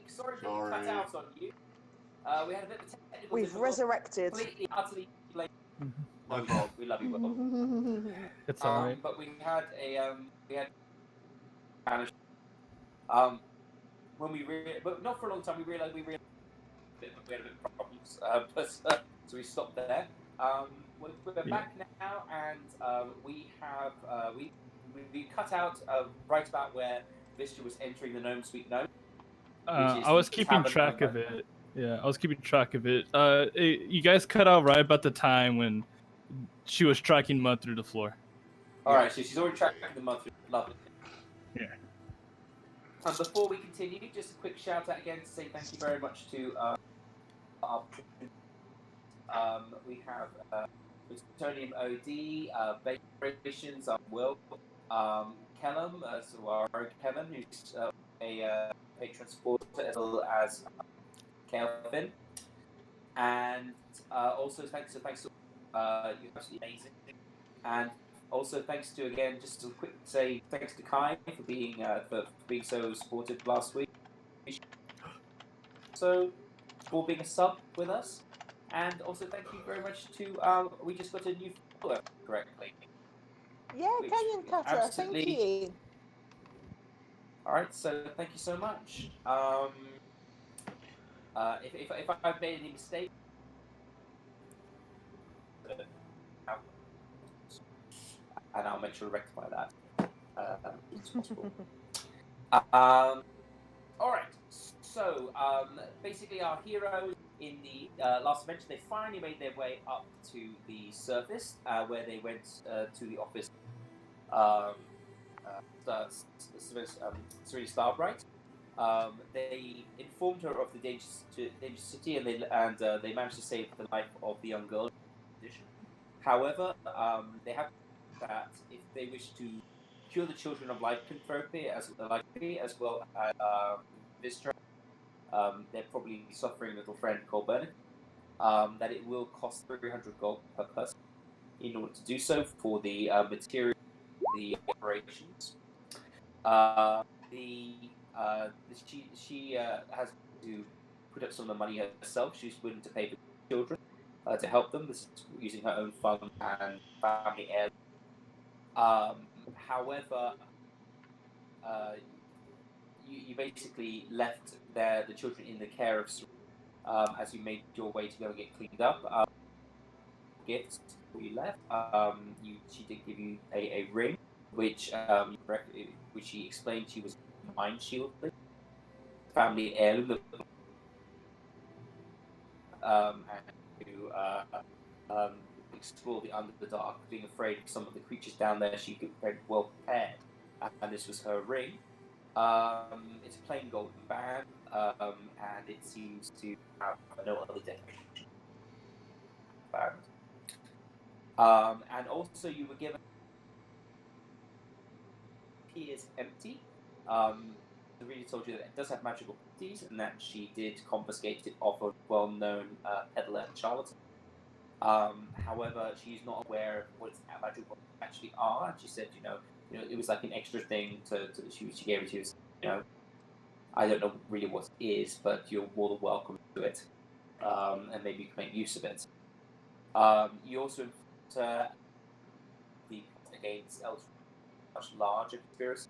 Sorry to cut out on you. We had a bit of a technical We've resurrected. Completely, utterly blame. Okay. Bob. We love you, Bob. It's alright. But we had Spanish. When but not for a long time. We realized we had a bit of problems. So we stopped there. We're back now, and we have we cut out right about where Vista was entering the Gnome Sweet Gnome. I was keeping track of it. Yeah, I was keeping track of it. You guys cut out right about the time when she was tracking mud through the floor. All right, so she's already tracking the mud through. Lovely. Yeah. And before we continue, just a quick shout out again to say thank you very much to our we have Plutonium OD, Base Operations, Will, Kellum, so our Kevin, who's a patron supporter, as well as Kelvin. And also thanks to you're absolutely amazing. And also thanks to, again, just to quick say thanks to Kai for being so supportive last week. So for being a sub with us. And also thank you very much to we just got a new follower correctly. Yeah, Canyon Cutter, thank you. Alright, so thank you so much. If I've made any mistakes, and I'll make sure to rectify that as soon as possible. Alright, so basically our heroes in the last adventure, they finally made their way up to the surface where they went to the office Serena Starbright. They informed her of the dangerous city, and they managed to save the life of the young girl. However, they have that if they wish to cure the children of lycanthropy as well as Vistra, they're probably suffering little friend Colburn. That it will cost 300 gold per person in order to do so for the material, the operations. She has to put up some of the money herself. She's willing to pay for children to help them. This is using her own fund and family heir. However, you basically left the children in the care of as you made your way to go and get cleaned up. Gifts you left. She did give you a ring, which she explained she was mind shield, family heirloom, and to explore the Underdark, being afraid of some of the creatures down there. She could be very well prepared, and this was her ring. It's a plain golden band, and it seems to have no other decoration. And also you were given appears empty. The reader told you that it does have magical properties, and that she did confiscate it off a well-known peddler and charlatan. However, she's not aware of what its magical actually are, and she said, it was like an extra thing to she gave it to you. I don't know really what it is, but you're more than welcome to it, and maybe you can make use of it. You also the against Eldritch, much larger conspiracy.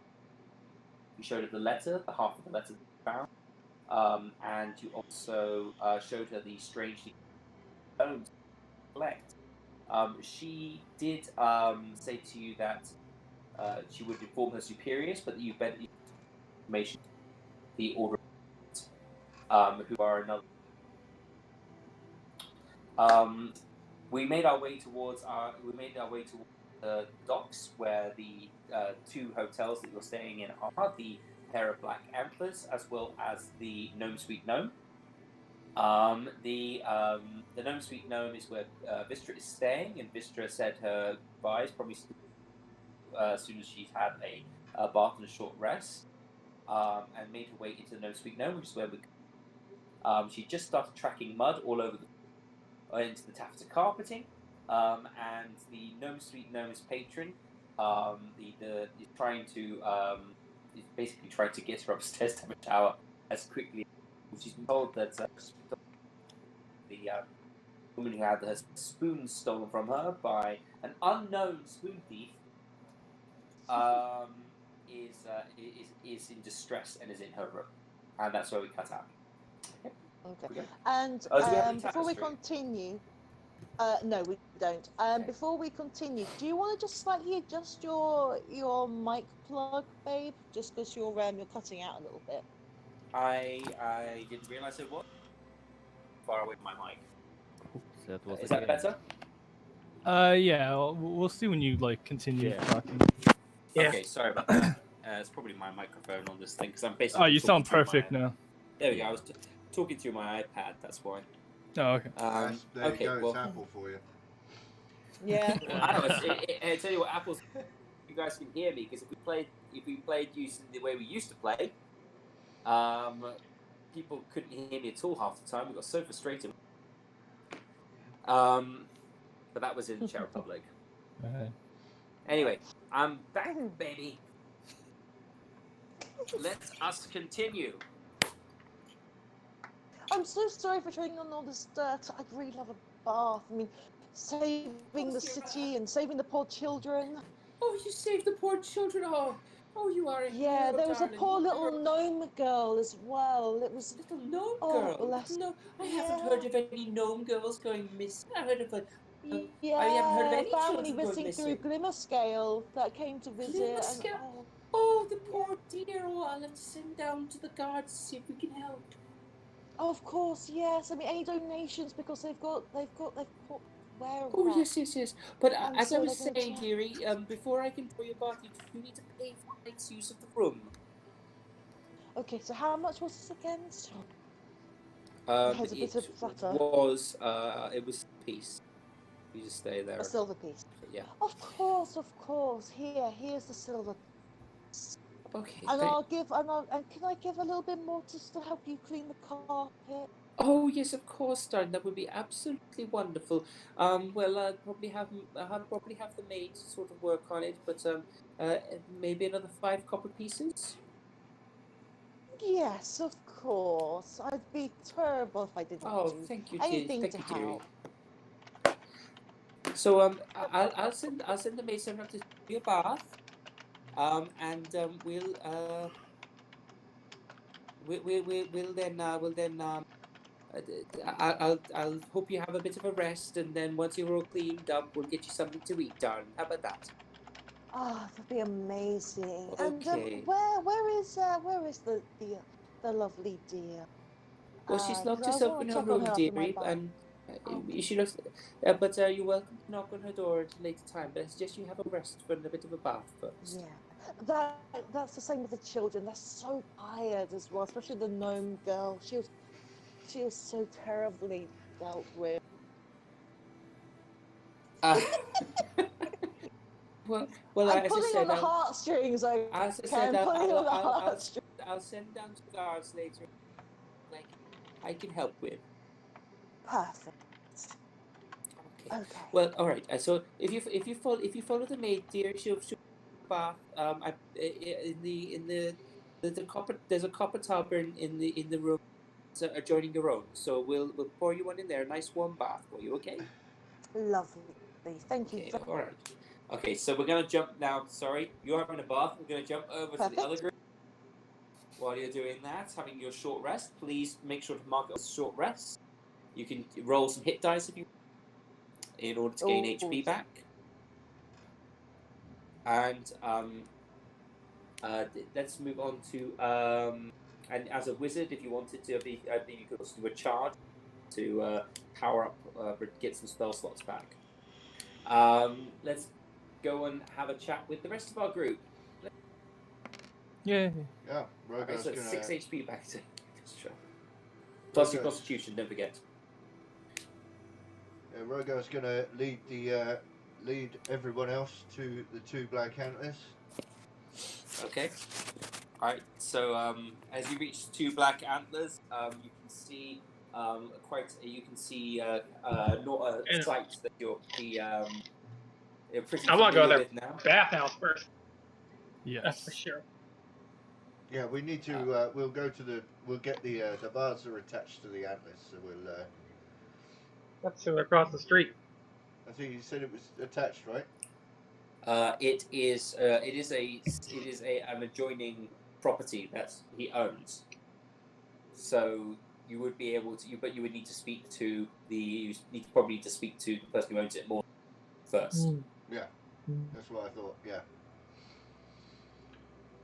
You showed her the letter, the half of the letter that you found, and you also showed her the strangely bones collect. She did say to you that she would inform her superiors, but that you bet information the order, who are another. We made our way towards the docks, where the two hotels that you're staying in are the pair of Black Antlers, as well as the Gnome Sweet Gnome. The Gnome Sweet Gnome is where Vistra is staying, and Vistra said her goodbyes probably as soon as she's had a bath and a short rest, and made her way into the Gnome Sweet Gnome, which is where she just started tracking mud all over into the taffeta carpeting, and the Gnome Sweet Gnome's patron, is basically trying to get her upstairs to have a shower as quickly she's been told that the woman who had her spoon stolen from her by an unknown spoon thief is in distress and is in her room, and that's where we cut out. Okay. And do we have any before we tapestry? continue, no, we don't. Okay. Before we continue, do you want to just slightly adjust your mic plug, babe? Just because you're cutting out a little bit. I didn't realize it was far away from my mic. That was Is that better? Yeah, we'll see when you like continue talking. Yeah. Okay, sorry about that. It's probably my microphone on this thing because I'm basically. Oh, you sound perfect now. There we go. I was talking through my iPad. That's why. Oh, okay. There you go. It's Apple for you. Yeah. I don't know. I tell you what, Apple's. You guys can hear me because if we played using the way we used to play, people couldn't hear me at all half the time. We got so frustrated. But that was in Czech Republic. Anyway, I'm back, baby. Let us continue. I'm so sorry for trading on all this dirt. I'd really love a bath. I mean, saving the city and saving the poor children. Oh, you saved the poor children. Oh, you are a Yeah, hero, there was darling. a poor little gnome girl as well. It was Little gnome oh, girl. bless. No, I haven't heard of any gnome girls going missing. I heard of a. Yeah, I haven't heard of any family children going visiting missing. through Glimmerscale that came to visit. Glimmerscale? And, Oh, the poor dear. Oh, I'll have to send down to the guards to see if we can help. of course, yes. I mean, any donations because they've got where. Oh, yes. But And as I so was they're gonna saying, check. dearie, before I can draw your bath, you need to pay for night's use of the room. Okay, so how much was this again? Has a bit of flutter. It was a piece. You just stay there. A silver piece. Yeah. Of course. Here's the silver. Okay. And can I give a little bit more just to help you clean the carpet? Oh yes, of course, darling. That would be absolutely wonderful. Well, I'll probably have the maid sort of work on it, but maybe another 5 copper pieces. Yes, of course. I'd be terrible if I didn't do thank you, anything dear. to Thank you, dearie. help. So I'll send the maid servant up to your bath, and we'll then I'll hope you have a bit of a rest, and then once you're all cleaned up, we'll get you something to eat, darling. How about that? Oh, that'd be amazing. Okay. And where is the lovely dear? Well, she's locked 'cause I herself wanna in her check on room, her after my dearie, bath. and she looks. But you're welcome to knock on her door at a later time. But I suggest you have a rest for a bit of a bath first. Yeah, that's the same with the children. They're so tired as well, especially the gnome girl. She was so terribly dealt with. Well, I'm as I pulling said, on the heartstrings. as I said, I'm pulling on the heartstrings. I'll send down some guards later. Like I can help with. Perfect. Okay. Okay. Well, all right. So if you follow the maid, dear, she'll bath. In the copper. There's a copper tub in the room adjoining your own. So we'll pour you one in there. A nice warm bath for you. Okay. Lovely. Thank you. Okay. All right. Okay. So we're gonna jump now. Sorry, you're having a bath. We're gonna jump over to the other group. While you're doing that, having your short rest, please make sure to mark it as short rest. You can roll some hit dice if you in order to gain HP back. And let's move on to and as a wizard, if you wanted to be, I think you could also do a charge to power up, get some spell slots back. Let's go and have a chat with the rest of our group. Yeah. Yeah, Okay, so gonna... 6 HP back to plus your constitution, don't forget. Rogar's going to lead everyone else to the 2 black antlers. Okay. All right. So as you reach 2 black antlers, you can see not a sight that you're pretty I want to go familiar to with now. bathhouse first. Yes. That's for sure. Yeah, we need to. We'll go to the we'll get the bars are attached to the antlers, so we'll. That's across the street. I think you said it was attached, right? It is an adjoining property that he owns. So you would be able to, but you would need to speak to the person who owns it more first. Yeah, that's what I thought. Yeah.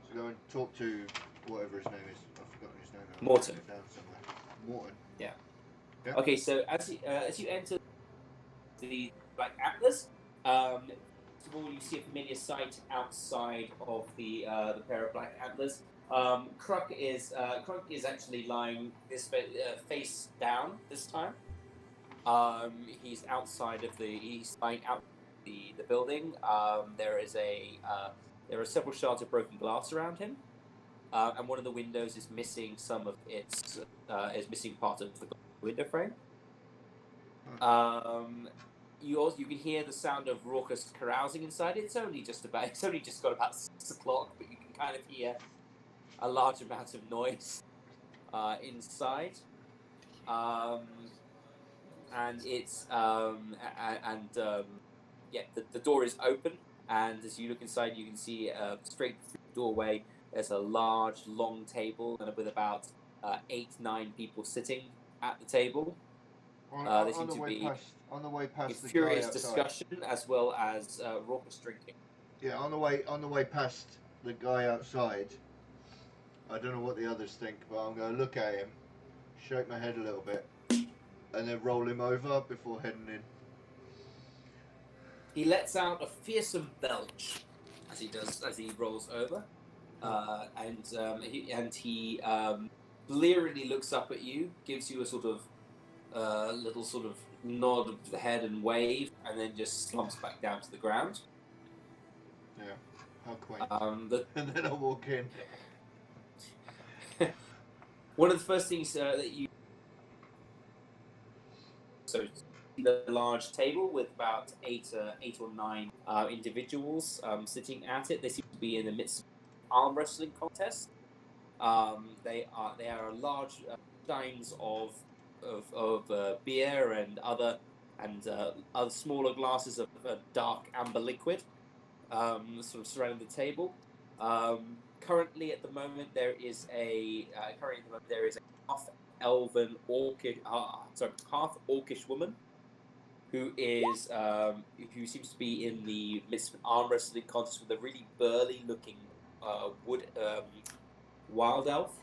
So go and talk to whatever his name is. I've forgotten his name. I'll Morton. write it down somewhere. Morton. Yeah. Yeah. Okay, so as you enter the Black Atlas, first of all you see a familiar sight outside of the pair of Black Atlas. Kruk is actually lying face down this time. He's lying out the building. There are several shards of broken glass around him, and one of the windows is missing is missing part of the window frame. You can hear the sound of raucous carousing inside. It's only just got about 6 o'clock, but you can kind of hear a large amount of noise inside. And it's the door is open, and as you look inside, you can see straight through the doorway. There's a large, long table, and with about 8-9 people sitting at the table. They seem to be on the way past the furious guy outside. discussion as well as raucous drinking. Yeah, on the way past the guy outside. I don't know what the others think, but I'm going to look at him, shake my head a little bit, and then roll him over before heading in. He lets out a fearsome belch as he rolls over, and he blearily looks up at you, gives you a sort of little sort of nod of the head and wave, and then just slumps back down to the ground. Yeah, how quaint. And then I walk in. One of the first things that you the large table with about eight or nine individuals sitting at it. They seem to be in the midst of an arm wrestling contest. They are large steins of beer and other smaller glasses of dark amber liquid, sort of surrounding the table. Currently, at the moment, there is a half orcish woman who seems to be in the midst of an arm wrestling contest with a really burly looking wood elf,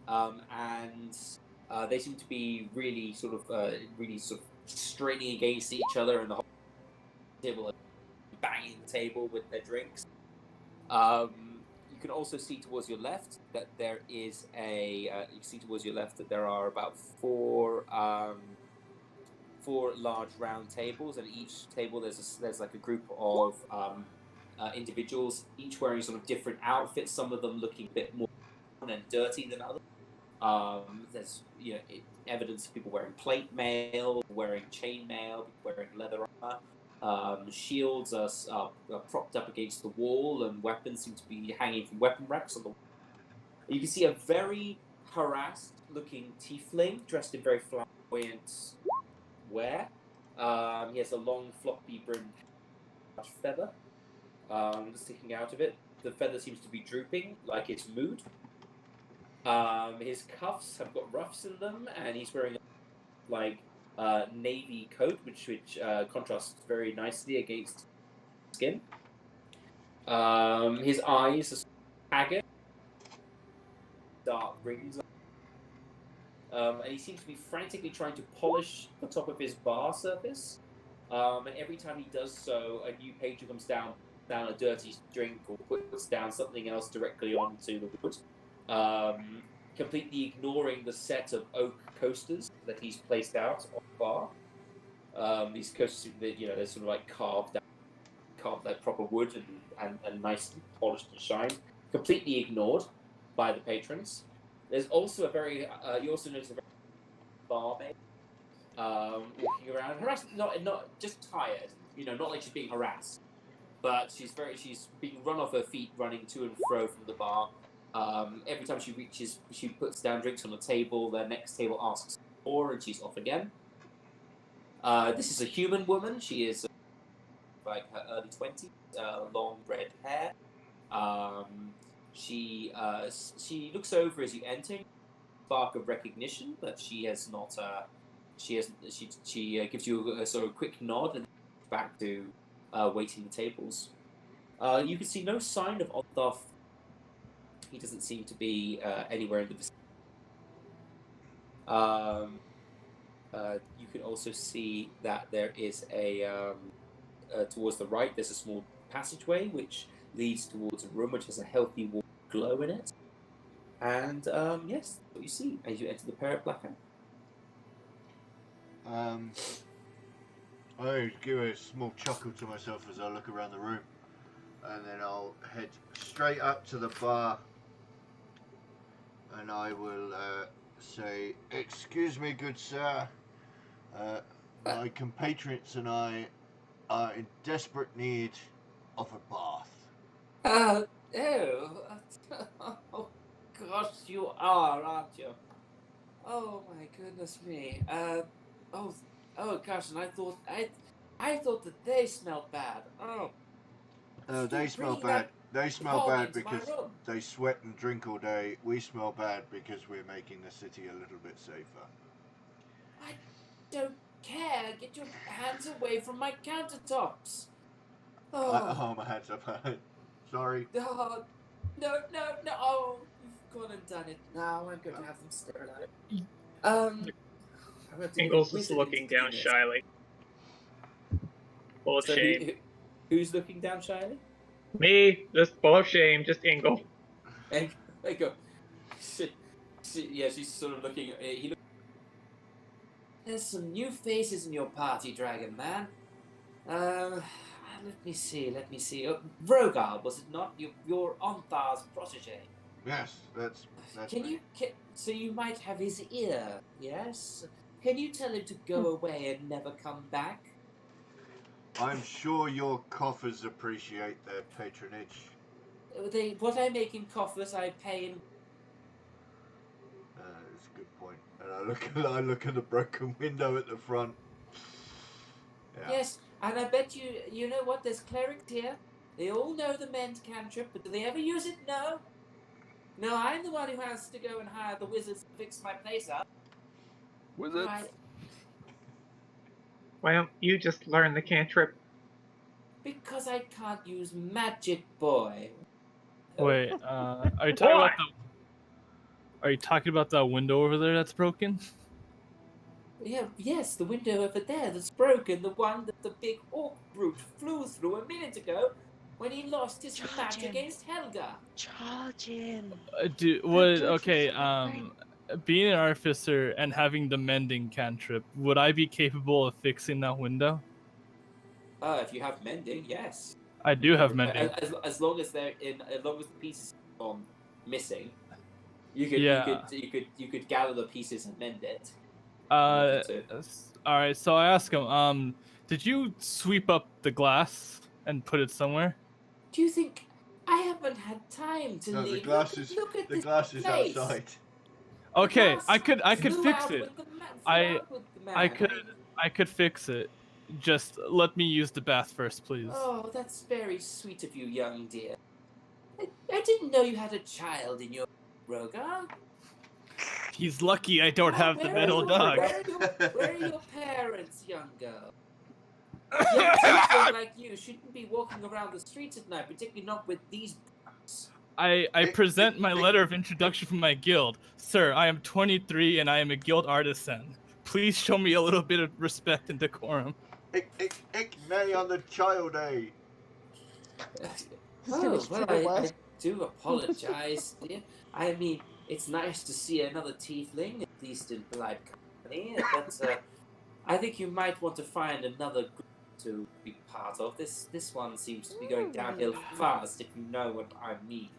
and they seem to be really sort of straining against each other, and the whole table banging the table with their drinks. You can also see towards your left that there are about four large round tables, and at each table there's like a group of individuals, each wearing sort of different outfits. Some of them looking a bit more and dirty than others. There's evidence of people wearing plate mail, wearing chain mail, wearing leather armor. Shields are propped up against the wall, and weapons seem to be hanging from weapon racks on the wall. You can see a very harassed-looking tiefling dressed in very flamboyant wear. He has a long, floppy-brimmed feather sticking out of it. The feather seems to be drooping, like it's mood. His cuffs have got ruffs in them, and he's wearing navy coat, which contrasts very nicely against skin. His eyes are haggard, dark rings, and he seems to be frantically trying to polish the top of his bar surface. And every time he does so, a new patron comes down a dirty drink or puts down something else directly onto the wood, completely ignoring the set of oak coasters that he's placed out on the bar. These coasters, they're sort of like carved like proper wood and nicely polished and shined, completely ignored by the patrons. There's also you also notice a very barmaid walking around, harassed, not just tired, not like she's being harassed, but she's being run off her feet, running to and fro from the bar, Every time she puts down drinks on the table. The next table asks for more, and she's off again. This is a human woman. She is like her early 20s, long red hair. She looks over as you enter. Spark of recognition, but she has not. She gives you a sort of quick nod and back to waiting the tables. You can see no sign of Othoff. He doesn't seem to be anywhere in the vicinity. You can also see that there is towards the right, there's a small passageway which leads towards a room which has a healthy warm glow in it. And yes, what you see as you enter the Parrot Blackout. I give a small chuckle to myself as I look around the room, and then I'll head straight up to the bar, and I will say, "Excuse me, good sir. My compatriots and I are in desperate need of a bath." Oh gosh, you are, aren't you? Oh my goodness me. Oh gosh, and I thought that they smelled bad. Oh. They smell bad. They smell bad because they sweat and drink all day. We smell bad because we're making the city a little bit safer. I don't care. Get your hands away from my countertops. Oh, my hands up. Sorry. Oh, no. Oh, you've gone and done it. Now I'm going to have them sterilized. Ingles is looking down shyly. Full of shame. Who's looking down shyly? Me, just full of shame, just Ingle. And they go. She's sort of looking. There's some new faces in your party, Dragon Man. Let me see. Vrogar, was it not? Your Onthar's protege. Yes, that's me. So you might have his ear, yes? Can you tell him to go away and never come back? I'm sure your coffers appreciate their patronage. What I make in coffers, I pay in. That's a good point. And I look at the broken window at the front. Yeah. Yes, and I bet you know what? There's clerics here. They all know the mend cantrip, but do they ever use it? No. No, I'm the one who has to go and hire the wizards to fix my place up. Wizards? Right. Why don't you just learn the cantrip? Because I can't use magic, boy. Wait, are you talking about that window over there that's broken? Yes, the window over there that's broken, the one that the big orc brute flew through a minute ago when he lost his match against Helga. Charge him. Being an artificer and having the mending cantrip, would I be capable of fixing that window? If you have mending, yes. I do have mending. As long as the pieces are missing, you could gather the pieces and mend it. All right. So I ask him, did you sweep up the glass and put it somewhere? Do you think I haven't had time to leave? The glass is outside. Okay, I could fix it. I could fix it. Just let me use the bath first, please. Oh, that's very sweet of you, young dear. I didn't know you had a child in your Rogar. He's lucky I don't have the metal dog. Where are your parents, young girl? Young children like you shouldn't be walking around the streets at night, particularly not with these books. I present my letter of introduction from my guild. Sir, I am 23 and I am a guild artisan. Please show me a little bit of respect and decorum. Ik nay on the child, eh? I do apologize, dear. I mean, it's nice to see another tiefling, at least in polite company, but I think you might want to find another group to be part of. This one seems to be going downhill fast, if you know what I mean.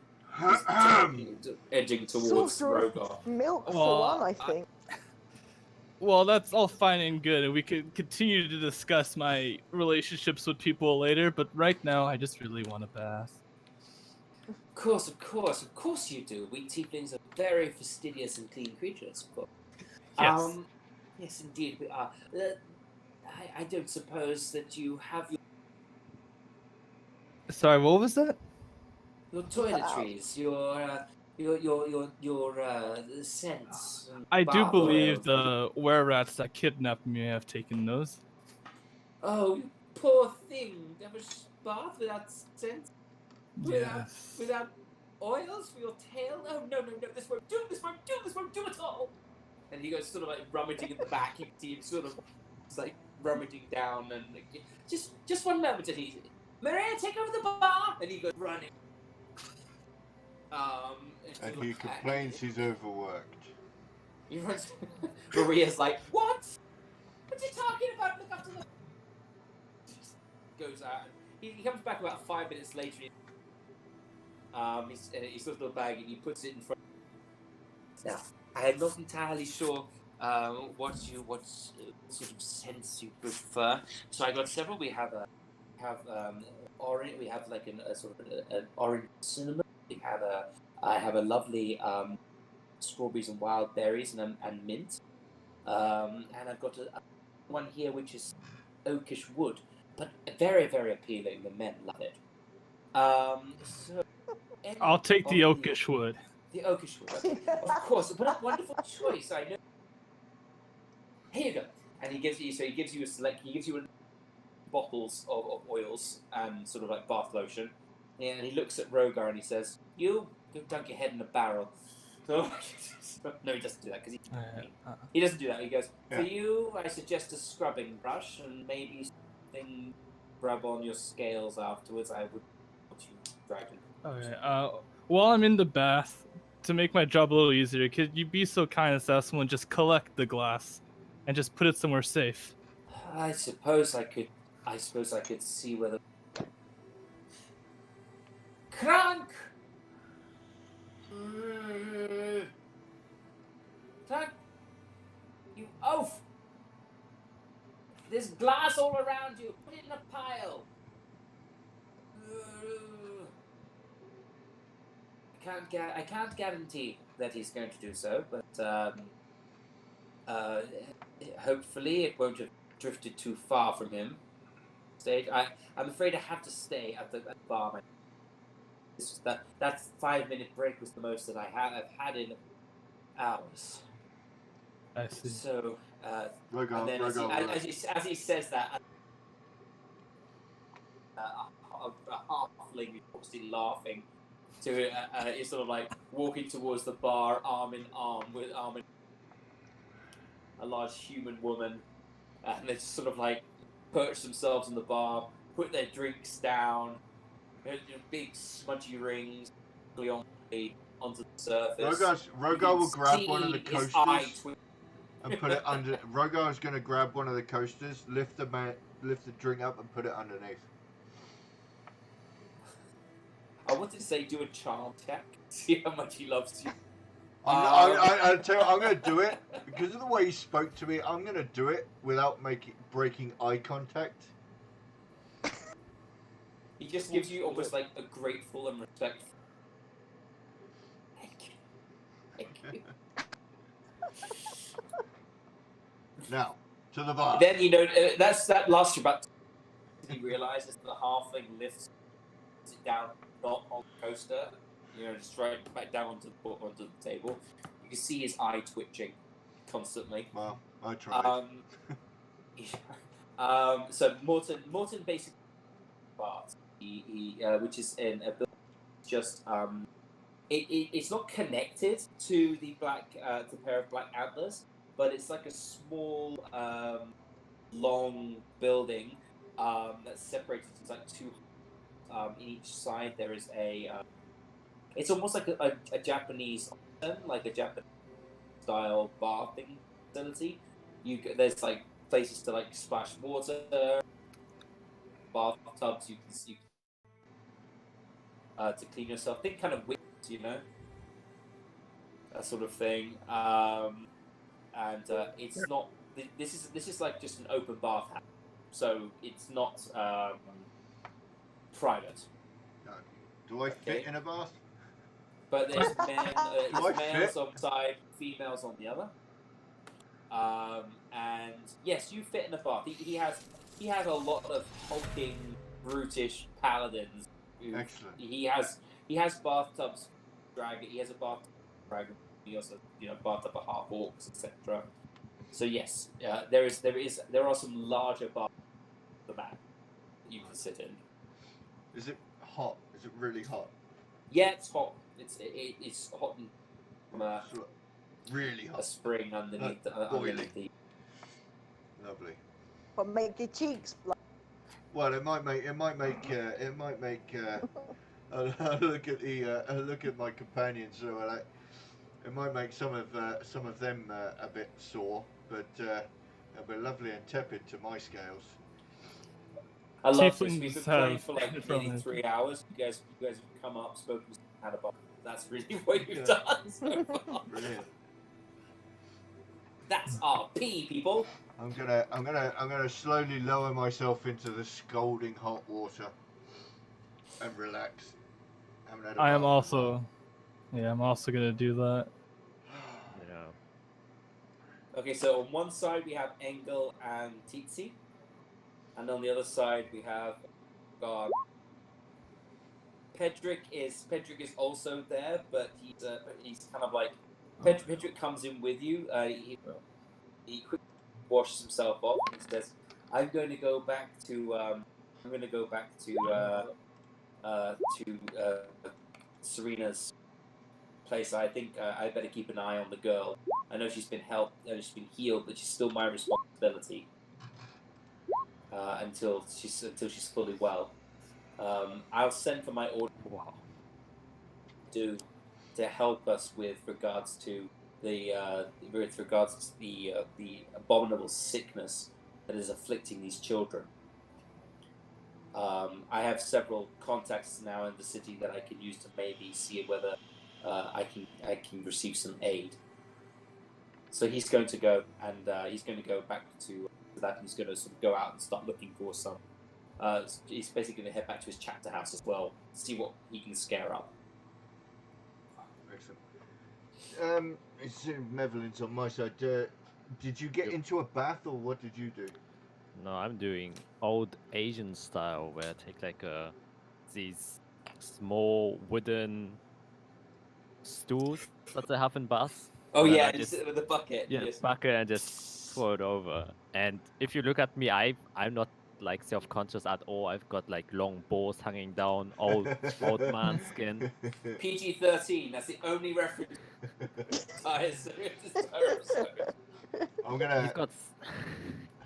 Edging towards Rogar. Milk for one, I think. Well, that's all fine and good, and we could continue to discuss my relationships with people later, but right now I just really want a bath. Of course you do. We tieflings are very fastidious and clean creatures, of course. Yes. Yes, indeed we are. I don't suppose that you have Sorry, what was that? your toiletries, your scents, and I do bath believe oils. the were-rats that kidnapped me have taken those. Oh, you poor thing! To have a bath without scent, Yes. without oils for your tail. Oh no! This won't do. This won't do at all. And he goes sort of like rummaging in the back. You can see him sort of like rummaging down and just one moment. And he, Maria, take over the bar. And he goes running. And he complains he's overworked. He runs. Maria's like, what? What are you talking about? Look after the. Goes out. And he comes back about 5 minutes later. He's got the bag and he puts it in front. Now, I'm not entirely sure what sort of sense you prefer. So I got several. We have orange. We have like a sort of an orange cinnamon. I have a lovely strawberries and wild berries and mint. And I've got a one here which is oakish wood, but very very appealing. The men love it. So I'll take the oakish wood. The oakish wood, okay. Of course. What a wonderful choice! I know. Here you go. And he gives you a select. He gives you bottles of oils and sort of like bath lotion. And he looks at Rogar and he says, "You go dunk your head in a barrel." So no, he doesn't do that because he doesn't do that. He goes, "For you, I suggest a scrubbing brush and maybe something rub on your scales afterwards. I would want you, dragon." Okay. While I'm in the bath, to make my job a little easier, could you be so kind as to have someone just collect the glass and just put it somewhere safe? I suppose I could see whether. Crank! Crank! You oaf! There's glass all around you. Put it in a pile. I can't guarantee that he's going to do so, but hopefully it won't have drifted too far from him. I'm afraid I have to stay at the bar. That 5-minute break was the most that I've had in hours. I see. So, Rogar, and then as he says that, a halfling is obviously laughing. So he's sort of like walking towards the bar, arm in arm with a large human woman, and they just sort of like perch themselves on the bar, put their drinks down, big smudgy rings onto the surface. Rogar will grab one of the coasters and put it under. Rogar's going to grab one of the coasters, lift the drink up, and put it underneath. I wanted to say do a charm check, see how much he loves you. I'll tell you, I'm going to do it because of the way he spoke to me. I'm going to do it without breaking eye contact. He just gives you almost like a grateful and respectful. Thank you. Now to the bar. Then that lasts you about. He realizes the halfling lifts it down, not on the coaster. Just right back down onto the table. You can see his eye twitching constantly. Well, I tried. So Morton basically part which is in a building just it's not connected to the pair of black antlers, but it's like a small long building that's separated into like two. In each side there is it's almost like a Japanese, like a Japanese style bathing facility. There's like places to like splash water, bathtubs you can to clean yourself. Think kind of wigs, that sort of thing. And it's not. This is like just an open bathhouse, so it's not private. Do I fit in a bath? But there's I males fit? on side, females on the other. And yes, you fit in the bath. He has a lot of hulking, brutish paladins. Excellent. He has bathtubs. Dragon. He has a bathtub dragon. He also bathtub for half orcs, etc. So yes, there are some larger baths for that you can sit in. Is it hot? Is it really hot? Yeah, it's hot. It's hot from Really a hot. spring underneath boiling. the. Lovely. But make your cheeks blood. Well, it might make. I look at my companions. So like, it might make some of them a bit sore, but it'll be lovely and tepid to my scales. I love this. We've Tieflings been playing have for like from nearly it. 3 hours. You guys have come up, spoken, had a bar. That's really what you've done so far. Brilliant. That's RP, people. I'm gonna slowly lower myself into the scalding hot water and relax. I am also, I'm also gonna do that. Yeah. Okay, so on one side we have Engel and Titsi, and on the other side we have Pedrick is also there, but he's kind of like Pedrick comes in with you. He quickly washes himself off and he says, "I'm going to go back to Serena's place. I think I better keep an eye on the girl. I know she's been she's been healed, but she's still my responsibility until she's fully well. I'll send for my order to help us with regards to the abominable sickness that is afflicting these children. I have several contacts now in the city that I can use to maybe see whether I can receive some aid." So he's going to go and he's going to go back to that. And he's going to sort of go out and start looking for some. He's basically going to head back to his chapter house as well, see what he can scare up. Excellent. It's Mevelin's on my side. Did you get into a bath or what did you do? No, I'm doing old Asian style where I take like these small wooden stools that they have in baths. Oh and then yeah, I and you sit with the bucket. yeah, Yes. bucket and just throw it over. And if you look at me, I'm not like self-conscious at all. I've got like long balls hanging down, old man skin. PG-13. That's the only reference. I'm gonna. You've got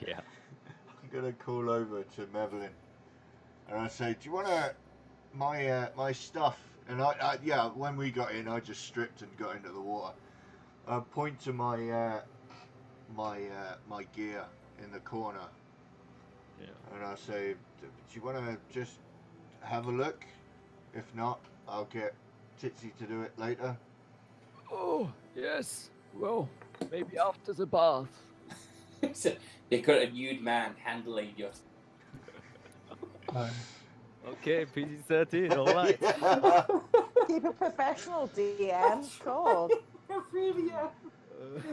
yeah. I'm gonna call over to Mevelin, and I say, "Do you want my stuff?" And I when we got in, I just stripped and got into the water. I point to my my gear in the corner, and I say, "Do you want to just have a look? If not, I'll get Titsy to do it later." Oh yes. Well, maybe after the bath. So they've got a nude man handling your. Okay, PG-13. All right. Keep it professional, DM. God. I really am.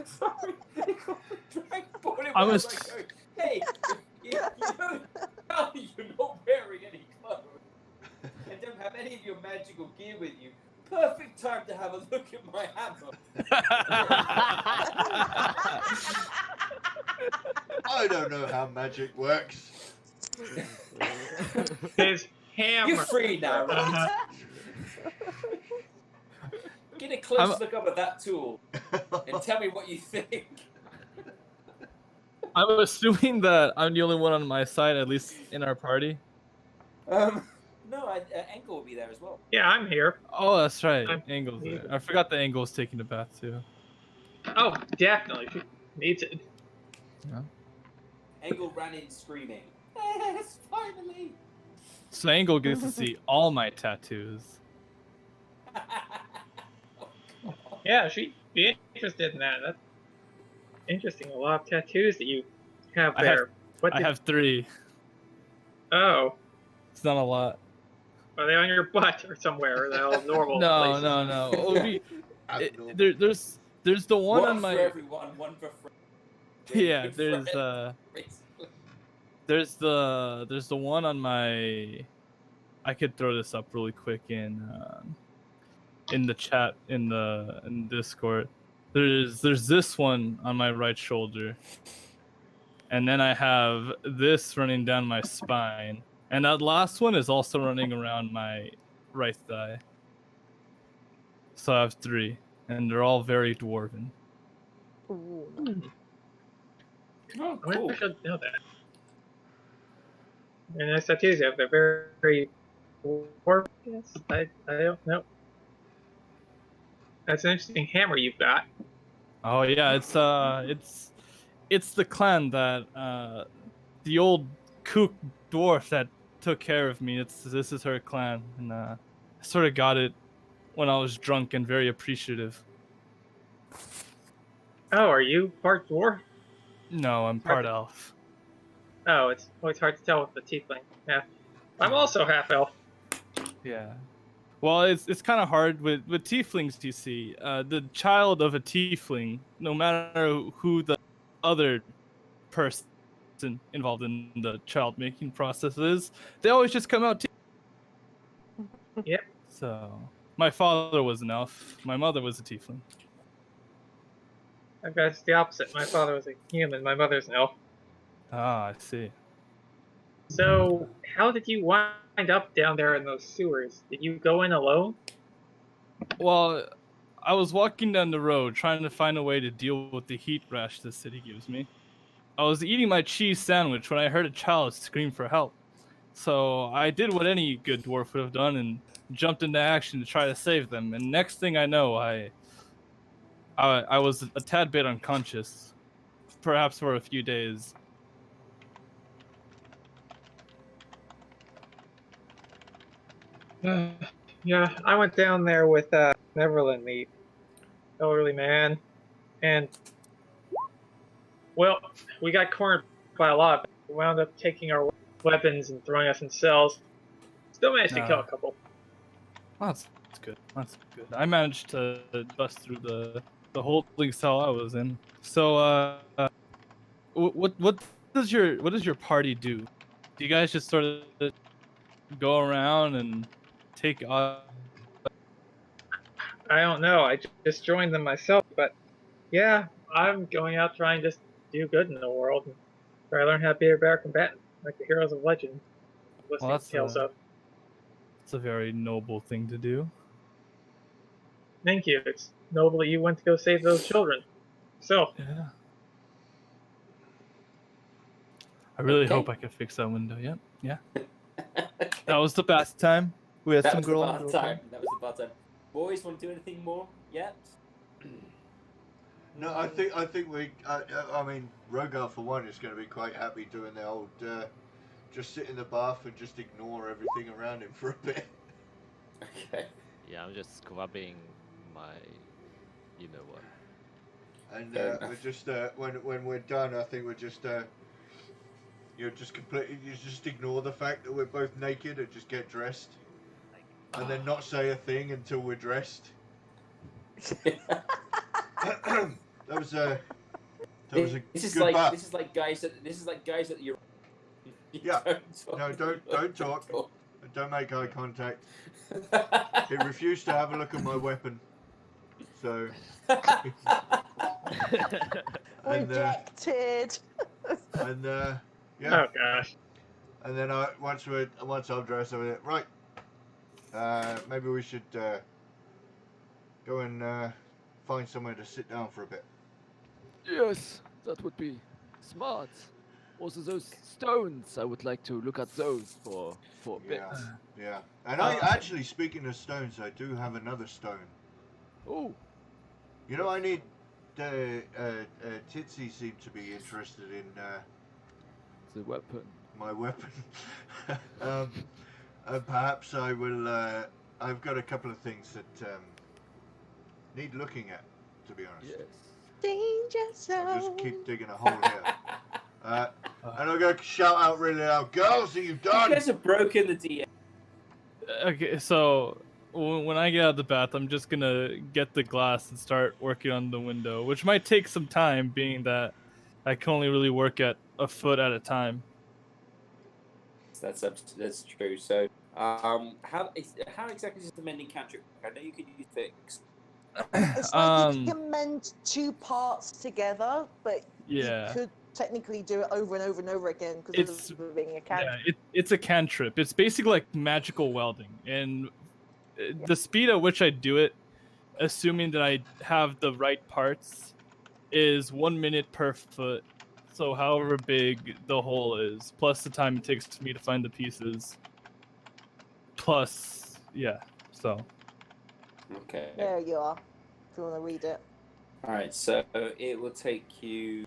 Sorry. I was- like, hey, you're not wearing any clothes and don't have any of your magical gear with you. Perfect time to have a look at my hammer. I don't know how magic works. His hammer. You're free now, right? Get a close look up at that tool and tell me what you think. I'm assuming that I'm the only one on my side, at least in our party. No, Ankle will be there as well. Yeah, I'm here. Oh, that's right. I'm Angel's there. neither. I forgot the Angel's taking a bath too. Oh, definitely. She needs it. Angle ran in screaming. Yes, finally! So Angel gets to see all my tattoos. Yeah, she'd be interested in that. That's interesting. A lot of tattoos that you have I there. I have 3. Oh. It's not a lot. Are they on your butt or somewhere? Or are they all normal No, places? no. It, Abnormal. there's the one One on for my everyone, one for friends. yeah. Good There's friend, basically. there's the one on my. I could throw this up really quick in the chat in Discord. There's this one on my right shoulder, and then I have this running down my spine, and that last one is also running around my right thigh. So I have 3, and they're all very dwarven. Ooh, nice. Oh, I wonder cool. if I should know that. And nice tattoos you have. They're very dwarf. Yes, I don't know. That's an interesting hammer you've got. Oh yeah, it's the clan that the old kook dwarf that took care of me. This is her clan, and I sort of got it when I was drunk and very appreciative. Oh, are you part dwarf? No, I'm part elf. Oh, it's always hard to tell with the tiefling. Yeah. I'm also half elf. Yeah. Well, it's kind of hard with tieflings. You see, the child of a tiefling, no matter who the other person involved in the child making process is, they always just come out. Yep. So my father was an elf. My mother was a tiefling. I've got the opposite. My father was a human. My mother's an elf. Ah, I see. So, how did you wind up down there in those sewers? Did you go in alone? Well, I was walking down the road trying to find a way to deal with the heat rash the city gives me. I was eating my cheese sandwich when I heard a child scream for help. So I did what any good dwarf would have done and jumped into action to try to save them. And next thing I know, I was a tad bit unconscious, perhaps for a few days. Yeah, I went down there with Neverland, the elderly man, and well, we got cornered by a lot. We wound up taking our weapons and throwing us in cells. Still managed to kill a couple. That's good. That's good. I managed to bust through the holding cell I was in. So, what does your party do? Do you guys just sort of go around and take? I don't know. I just joined them myself, but yeah, I'm going out trying to do good in the world and try to learn how to be a better combatant, like the heroes of legend. Well, Listening to tales of. that's a very noble thing to do. Thank you. It's noble that you went to go save those children. So, Yeah. I really Okay. hope I can fix that window. Yep. Yeah. That was the best time. We had That some was the girl. bad time. That was the bad time. Boys, want to do anything more yet? No, I think we. I mean, Rogar for one is going to be quite happy doing the old, just sit in the bath and just ignore everything around him for a bit. Okay. Yeah, I'm just scrubbing my, you know what. And Fair we're enough. just when we're done, I think we're just just completely just ignore the fact that we're both naked and just get dressed, and then not say a thing until we're dressed. That was a This is good like bath. this is like guys that you're. Yeah. Don't talk. No, don't talk. Don't make eye contact. talk. He refused to have a look at my weapon. So. And, Rejected. yeah. oh gosh. And then once I'm dressed, I'm like, right. Maybe we should go and find somewhere to sit down for a bit. Yes, that would be smart. Also, those stones, I would like to look at those for a bit. Yeah. And I actually, speaking of stones, I do have another stone. Oh, You know, I need. Titsy seemed to be interested in the weapon. my weapon. Perhaps I will. I've got a couple of things that need looking at, to be honest. Yes. Danger I'll zone. just keep digging a hole here. And I'm going to shout out really loud, girls, are you done? You guys have broken the DM. Okay, so when I get out of the bath, I'm just gonna get the glass and start working on the window, which might take some time, being that I can only really work at a foot at a time. That's true. So, how exactly does the mending cantrip work? I know you could use fix. It's like you can mend two parts together, but you yeah, could technically do it over and over and over again because it's of it being a cantrip. it's a cantrip. It's basically like magical welding, and the speed at which I do it, assuming that I have the right parts, is 1 minute per foot. So however big the hole is, plus the time it takes me to find the pieces, plus so Okay. There you are. If you want to read it. All right. So it will take you.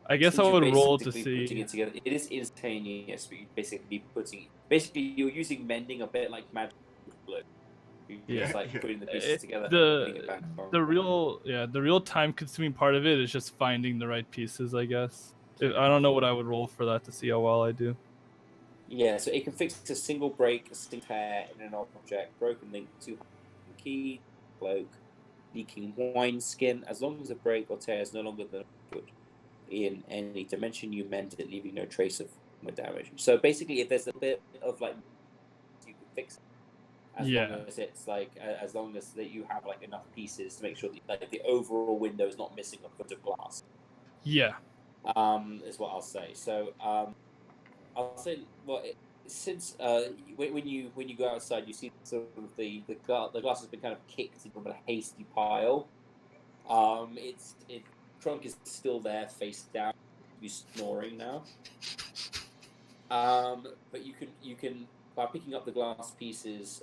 I guess I Since you're would roll to basically putting see. it together, it is instantaneous, but you basically putting. Basically, you're using mending a bit like magic glue. You're Yeah. just like putting the pieces together, putting it back on. The real time consuming part of it is just finding the right pieces, I guess. I don't know what I would roll for that to see how well I do. Yeah, so it can fix a single break, a single tear in an object, broken link, two key, cloak, leaking wine skin, as long as a break or tear is no longer than a foot in any dimension, you mend it, leaving no trace of damage. So basically, if there's a bit of like, you can fix it as long as it's like, as long as that you have like enough pieces to make sure that like the overall window is not missing a foot of glass. Yeah. Is what I'll say. So I'll say, well, since when you go outside, you see sort of the glass has been kind of kicked into a hasty pile. Its trunk is still there, face down. You snoring now. But you can by picking up the glass pieces.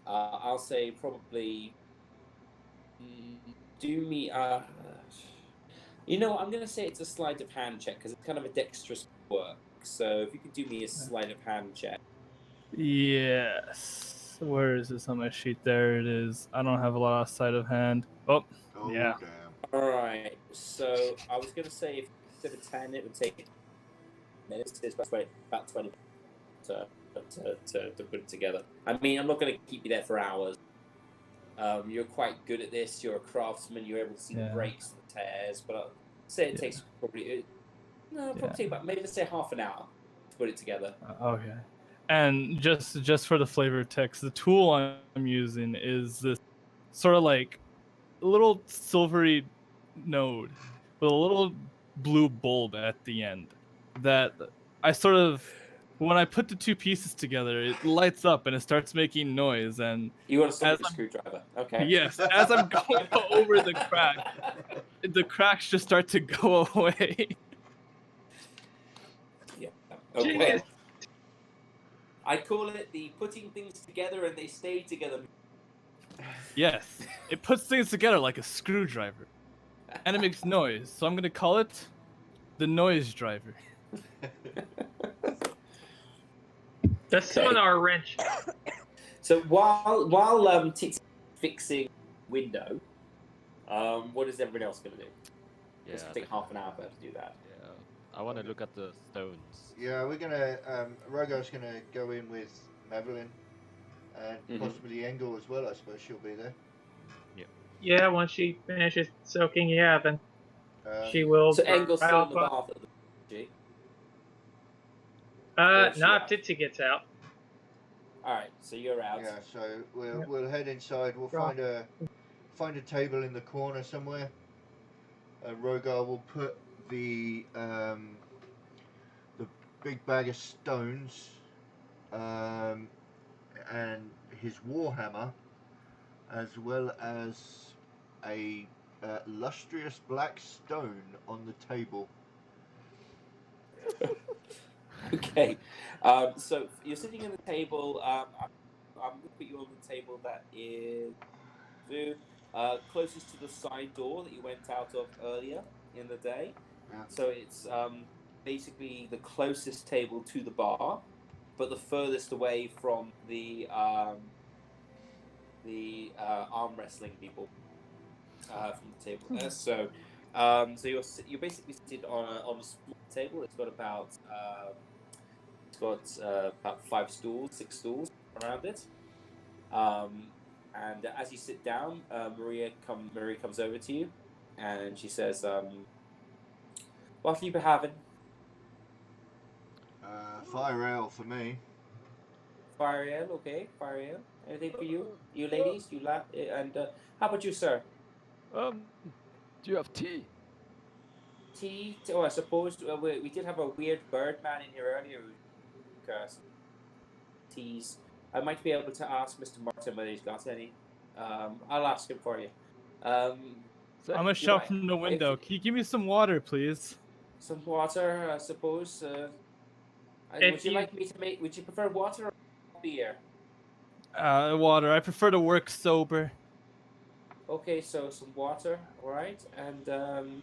I'll say probably do me. You know, I'm gonna say it's a sleight of hand check because it's kind of a dexterous work. So if you could do me a sleight of hand check. Yes. Where is this on my sheet? There it is. I don't have a lot of sleight of hand. Oh, Oh, yeah. damn. All right. So I was gonna say if you did a 10, it would take minutes. It's about 20 to put it together. I mean, I'm not gonna keep you there for hours. You're quite good at this. You're a craftsman. You're able to see the breaks and the tears. But I'll say it takes probably take about maybe let's say half an hour to put it together. Okay. And just for the flavor of text, the tool I'm using is this sort of like a little silvery node with a little blue bulb at the end that I sort of, when I put the two pieces together, it lights up and it starts making noise. And you want to start as with a screwdriver, okay? Yes, as I'm going over the cracks just start to go away. Yeah. Okay. I call it the putting things together and they stay together. Yes, it puts things together like a screwdriver, and it makes noise. So I'm gonna call it the noise driver. The sonar wrench. So while Tit's fixing window, what is everyone else going to do? Yeah, It's going to take half an hour for her to do that. Yeah, I want to look at the stones. Yeah, we're gonna. Rogo's gonna go in with Madeline and possibly Engel as well. I suppose she'll be there. Yeah, once she finishes soaking, then she Um, will. So Engel's still in the bath at the she? Not if Titsy gets out. All right, so you're out. yeah, so we'll head inside. We'll find a table in the corner somewhere. Rogar will put the big bag of stones and his warhammer, as well as a lustrous black stone on the table. Okay, so you're sitting at the table. I'm going to put you on the table that is closest to the side door that you went out of earlier in the day. Yeah. So it's basically the closest table to the bar, but the furthest away from the arm wrestling people from the table there. So you're basically seated on a small table. It's got got about 6 stools around it. And as you sit down, Maria comes over to you, and she says, "What have you been having? Fire ale for me. Fire ale, okay? Fire ale. Anything for you ladies? And how about you, sir? Do you have tea? Tea? Oh, I suppose we did have a weird bird man in here earlier who teas. I might be able to ask Mr. Martin whether he's got any. I'll ask him for you. I'm gonna Thank You you. shout might, from the if window. Can you give me some water, please? some water, I suppose. If Would you you like me to make? Would you prefer water or beer? Water. I prefer to work sober. Okay, so some water, all right, and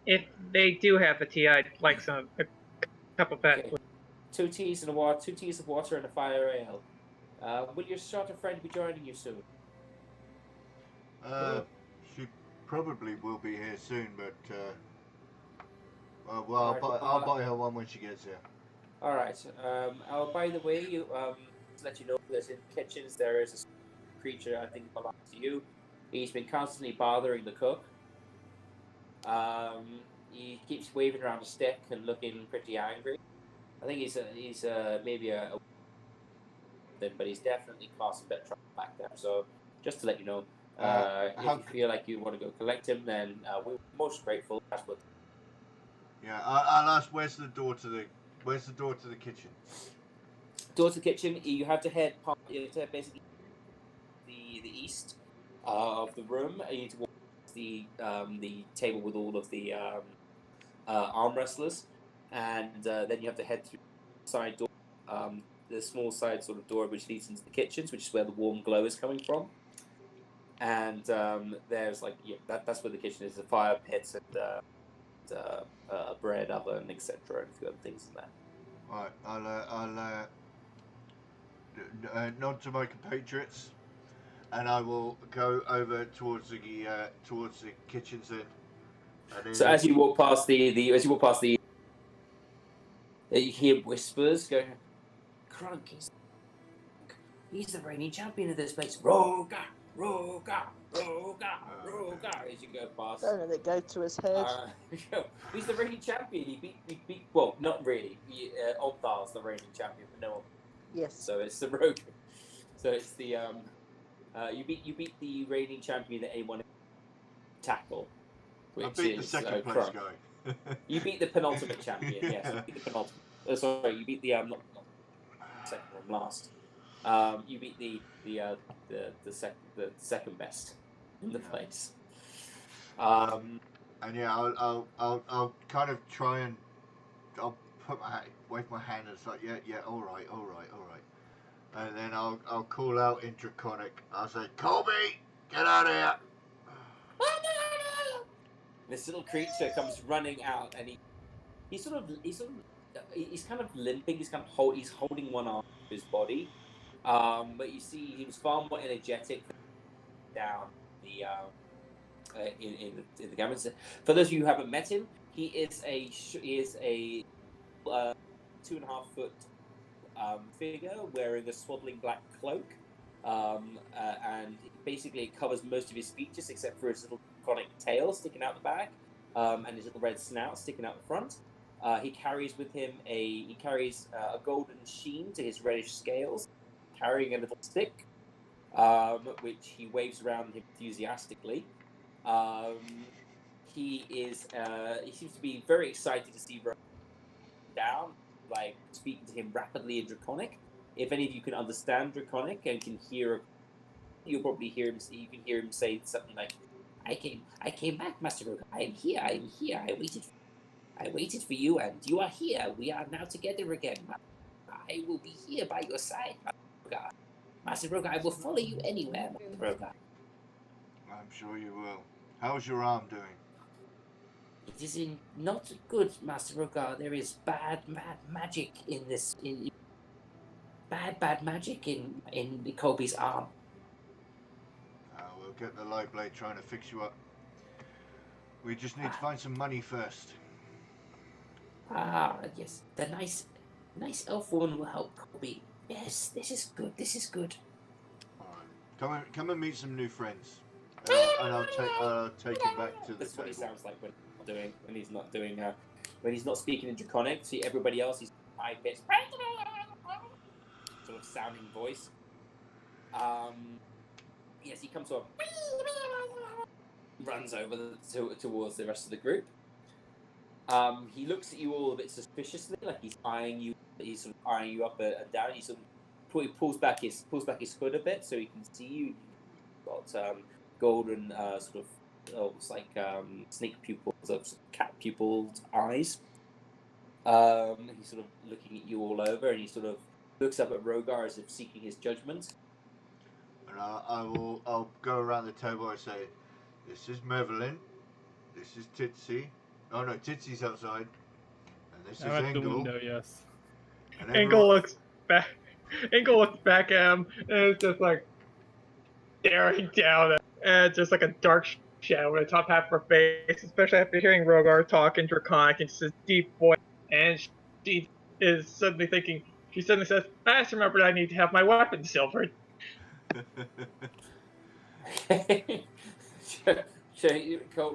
if they do have a tea, I'd like a cup of that. okay, 2 teas of water and a fire ale. Will your starter friend be joining you soon? She probably will be here soon, but well, All right, I'll buy her one when she gets here. All right. Oh, by the way, to let you know, there's in kitchens there is a creature I think belongs to you. He's been constantly bothering the cook. He keeps waving around a stick and looking pretty angry. I think he's maybe a but he's definitely caused a bit of trouble back there. So just to let you know, if you feel like you want to go collect him, then we're most grateful. That's what. Yeah, I'll ask. Where's the door to the kitchen? Door to the kitchen. You have to head. You have to head basically the east of the room. You need to walk the table with all of the arm wrestlers, and then you have to head through the side door, the small side sort of door which leads into the kitchens, which is where the warm glow is coming from. And there's that's where the kitchen is, the fire pits and a bread oven, etc., and a few other things in there. All right, I'll nod to my compatriots, and I will go over towards the kitchens then. So as you walk past the you hear whispers going, "Crunk, he's the reigning champion of this place. Roga, Roga, Roga, Roga." As you go past, Don't let it go to his head. he's the reigning champion. He beat. Well, not really. Omthal's the reigning champion, but no one. Yes. So it's the rogue. So it's the you beat the reigning champion that anyone tackle. I beat the second place guy. You beat the penultimate champion. Yes, you beat the penultimate. Sorry, you beat the not second one last. You beat the second best in the place. And yeah, I'll kind of try and I'll wave my hand and it's like yeah, all right. And then I'll call out in Draconic. I'll say, Colby, get out of here. This little creature comes running out, and he's kind of limping. He's holding one arm to his body, but you see he was far more energetic down the in the Gammons. For those of you who haven't met him, he is a 2.5 foot figure wearing a swaddling black cloak, and basically it covers most of his features except for his little chronic tail sticking out the back, and his little red snout sticking out the front. He carries with him a golden sheen to his reddish scales, carrying a little stick, which he waves around enthusiastically. He seems to be very excited to see Rogue down, like speaking to him rapidly in Draconic. If any of you can understand Draconic and can hear, you'll probably hear him. You can hear him say something like, I came back, Master Rogue. I am here. I waited for you, and you are here. We are now together again. I will be here by your side, Master Rogue. I will follow you anywhere, Master Rogue. I'm sure you will. How's your arm doing? It is not good, Master Rogar. There is bad magic in this. Bad magic in Kobe's arm. We'll get the light blade trying to fix you up. We just need to find some money first. Yes. Nice elf woman will help Colby. Yes, this is good. This is good. Alright. Come and meet some new friends. And I'll take him back to the That's what he table. sounds like when he's not doing when he's not speaking in Draconic. See everybody else, he's high pitched, sort of sounding voice. Yes, he comes up, runs over towards the rest of the group. He looks at you all a bit suspiciously, like he's eyeing you. He's sort of eyeing you up and down. He sort of pulls back his hood a bit so he can see you. You've got golden sort of almost like snake pupils, sort of cat pupiled eyes. He's sort of looking at you all over, and he sort of looks up at Rogar as if seeking his judgment. And I'll go around the table and say, this is Mervelin, this is Titsy. Oh no, Titsy's outside. And this I'm is at the Engel. window, yes. And Engel looks back. Engel looks back at him, and it's just like staring down at just like a dark shadow in the top half of her face, especially after hearing Rogar talk in Draconic in just a deep voice. And she is suddenly thinking. She suddenly says, "I just remembered I need to have my weapon silvered."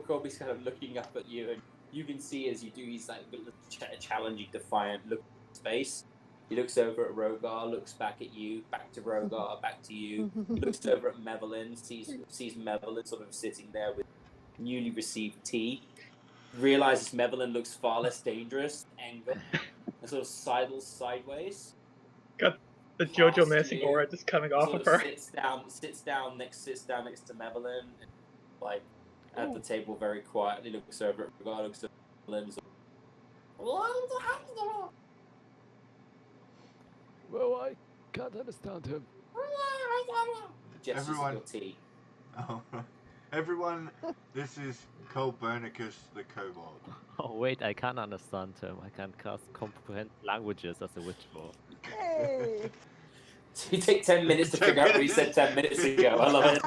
Colby's kind of looking up at you, and you can see as you do, he's like challenging, defiant look at his face. He looks over at Rogar, looks back at you, back to Rogar, back to you. Looks over at Mevelin, sees Mevelin sort of sitting there with newly received tea. Realizes Mevelin looks far less dangerous than Engel, and sort of sidles sideways. Got the JoJo Past menacing you, aura just coming off sort of her. sits down next to Mevelin, and like at the table very quietly looks over at Rogar, looks at Mevelin. Well, I can't understand him. Gestures Everyone- your tea. Oh, everyone, this is Copernicus the Kobold. Oh wait, I can't understand him. I can't cast comprehend languages as a ritual. Hey. So you take 10 minutes to figure out what he said 10 minutes ago. I love it.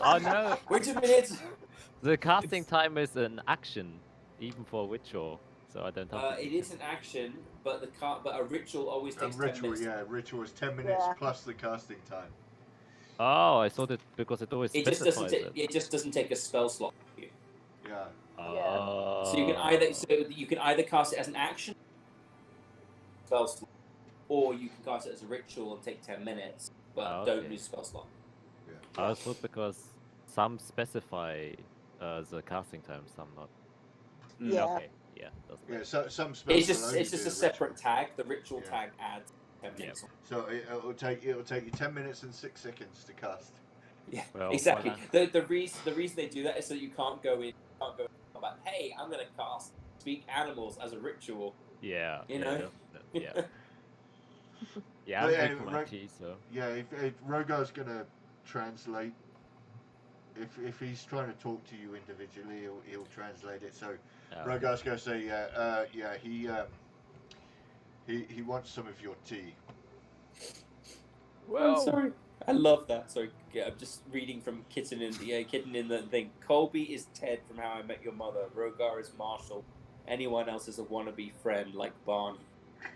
Oh no, Wait a minute. the casting time is an action, even for ritual. So I don't have. It is an action, but a ritual always A takes 10 ritual, minutes. yeah, ritual is 10 minutes Yeah. plus the casting time. Oh, I thought it because it always It just doesn't. specifies It just doesn't take a spell slot for you. Yeah. Oh. So you can either cast it as an action, spell slot, or you can cast it as a ritual and take 10 minutes, but don't Okay. lose spell slot. I thought because some specify the casting time, some not. Yeah. Okay. Yeah. Doesn't Yeah, matter. so some spells It's will just only it's just do a separate ritual. tag. The ritual Yeah. tag adds 10 minutes. So it'll take you 10 minutes and 6 seconds to cast. Yeah, Well, exactly. well, The reason they do that is so you can't go in. About, hey, I'm gonna cast speak animals as a ritual. Yeah. You know? Yeah. Yeah. But I'm yeah, drinking my right- tea, so. Yeah, if Rogar's gonna translate, if he's trying to talk to you individually, he'll translate it. So Rogar's gonna say, he wants some of your tea. Well, I'm sorry. I love that. Sorry, I'm just reading from Kitten in the thing. Colby is Ted from How I Met Your Mother. Rogar is Marshall. Anyone else is a wannabe friend like Barney.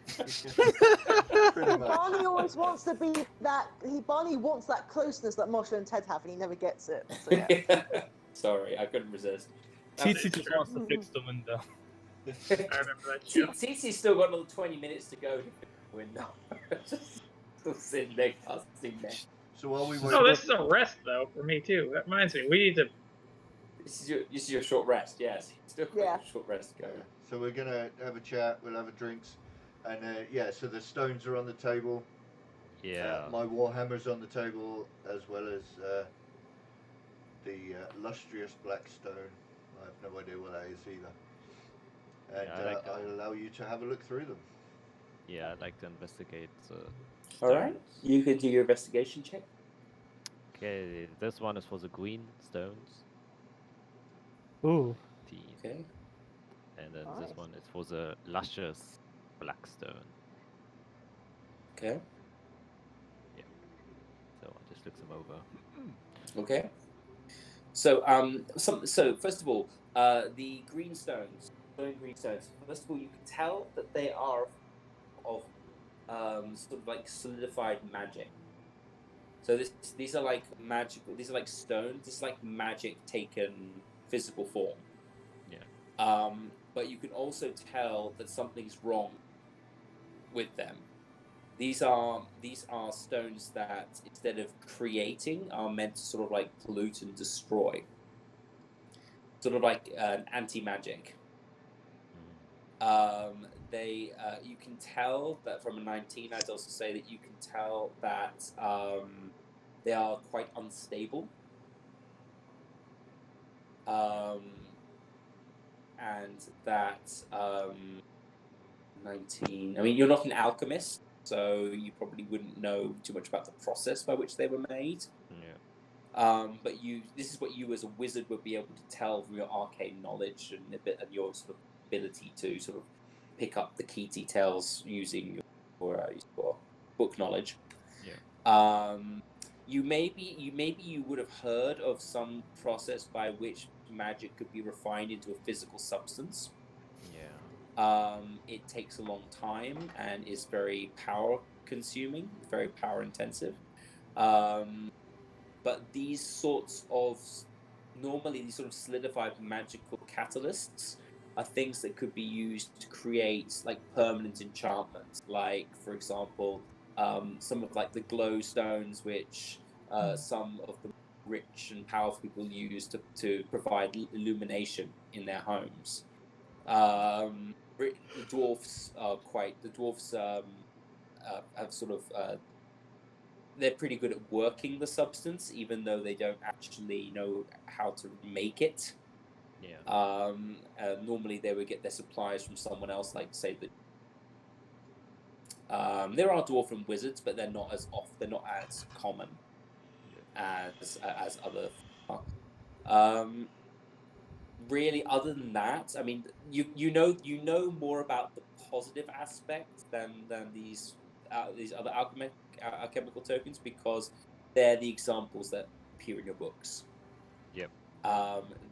Pretty much. Barney always wants to be that. Barney wants that closeness that Marshall and Ted have, and he never gets it. So, yeah. Sorry, I couldn't resist. Titi just wants to fix the window. I remember that show. Titi's still got another 20 minutes to go to fix the window. Just still sitting there, casting there. So while we wait, No, this is a rest though for me too. That reminds me, we need to. This is your short rest, yes. Still got Yeah. a short rest to go. so we're gonna have a chat. We'll have a drinks, and so the stones are on the table. Yeah. My warhammer's on the table, as well as the lustrous black stone. I have no idea what that is either. And Yeah, I like that. I'll allow you to have a look through them. Yeah, I'd like to investigate. All right. stones. You can do your investigation check. Okay, this one is for the green stones. Ooh. Okay. And then Nice. this one is for the luscious black stone. Okay. So I just look them over. Okay. So so first of all, the green stones, glowing green stones. First of all, you can tell that they are of sort of like solidified magic. So these are like magical. These are like stones. This is like magic taken physical form. Yeah. But you can also tell that something's wrong with them. These are stones that instead of creating are meant to sort of like pollute and destroy. Sort of like an anti-magic. They you can tell that from a 19. I'd also say that you can tell that they are quite unstable. And that 19. I mean, you're not an alchemist, so you probably wouldn't know too much about the process by which they were made. Yeah. But this is what you as a wizard would be able to tell from your arcane knowledge and your sort of ability to sort of pick up the key details using your book knowledge. Yeah. You would have heard of some process by which magic could be refined into a physical substance. Yeah. It takes a long time and is very power consuming, very power intensive. But these sorts of normally these sort of solidified magical catalysts are things that could be used to create like permanent enchantments, like for example some of like the glow stones which some of the rich and powerful people use to provide illumination in their homes. The dwarfs have sort of they're pretty good at working the substance, even though they don't actually know how to make it. Yeah. Normally, they would get their supplies from someone else, like say the. There are dwarven wizards, but they're not as they're not as common as other. Really, other than that, I mean, you know more about the positive aspects than these other alchemical tokens because they're the examples that appear in your books. Yep.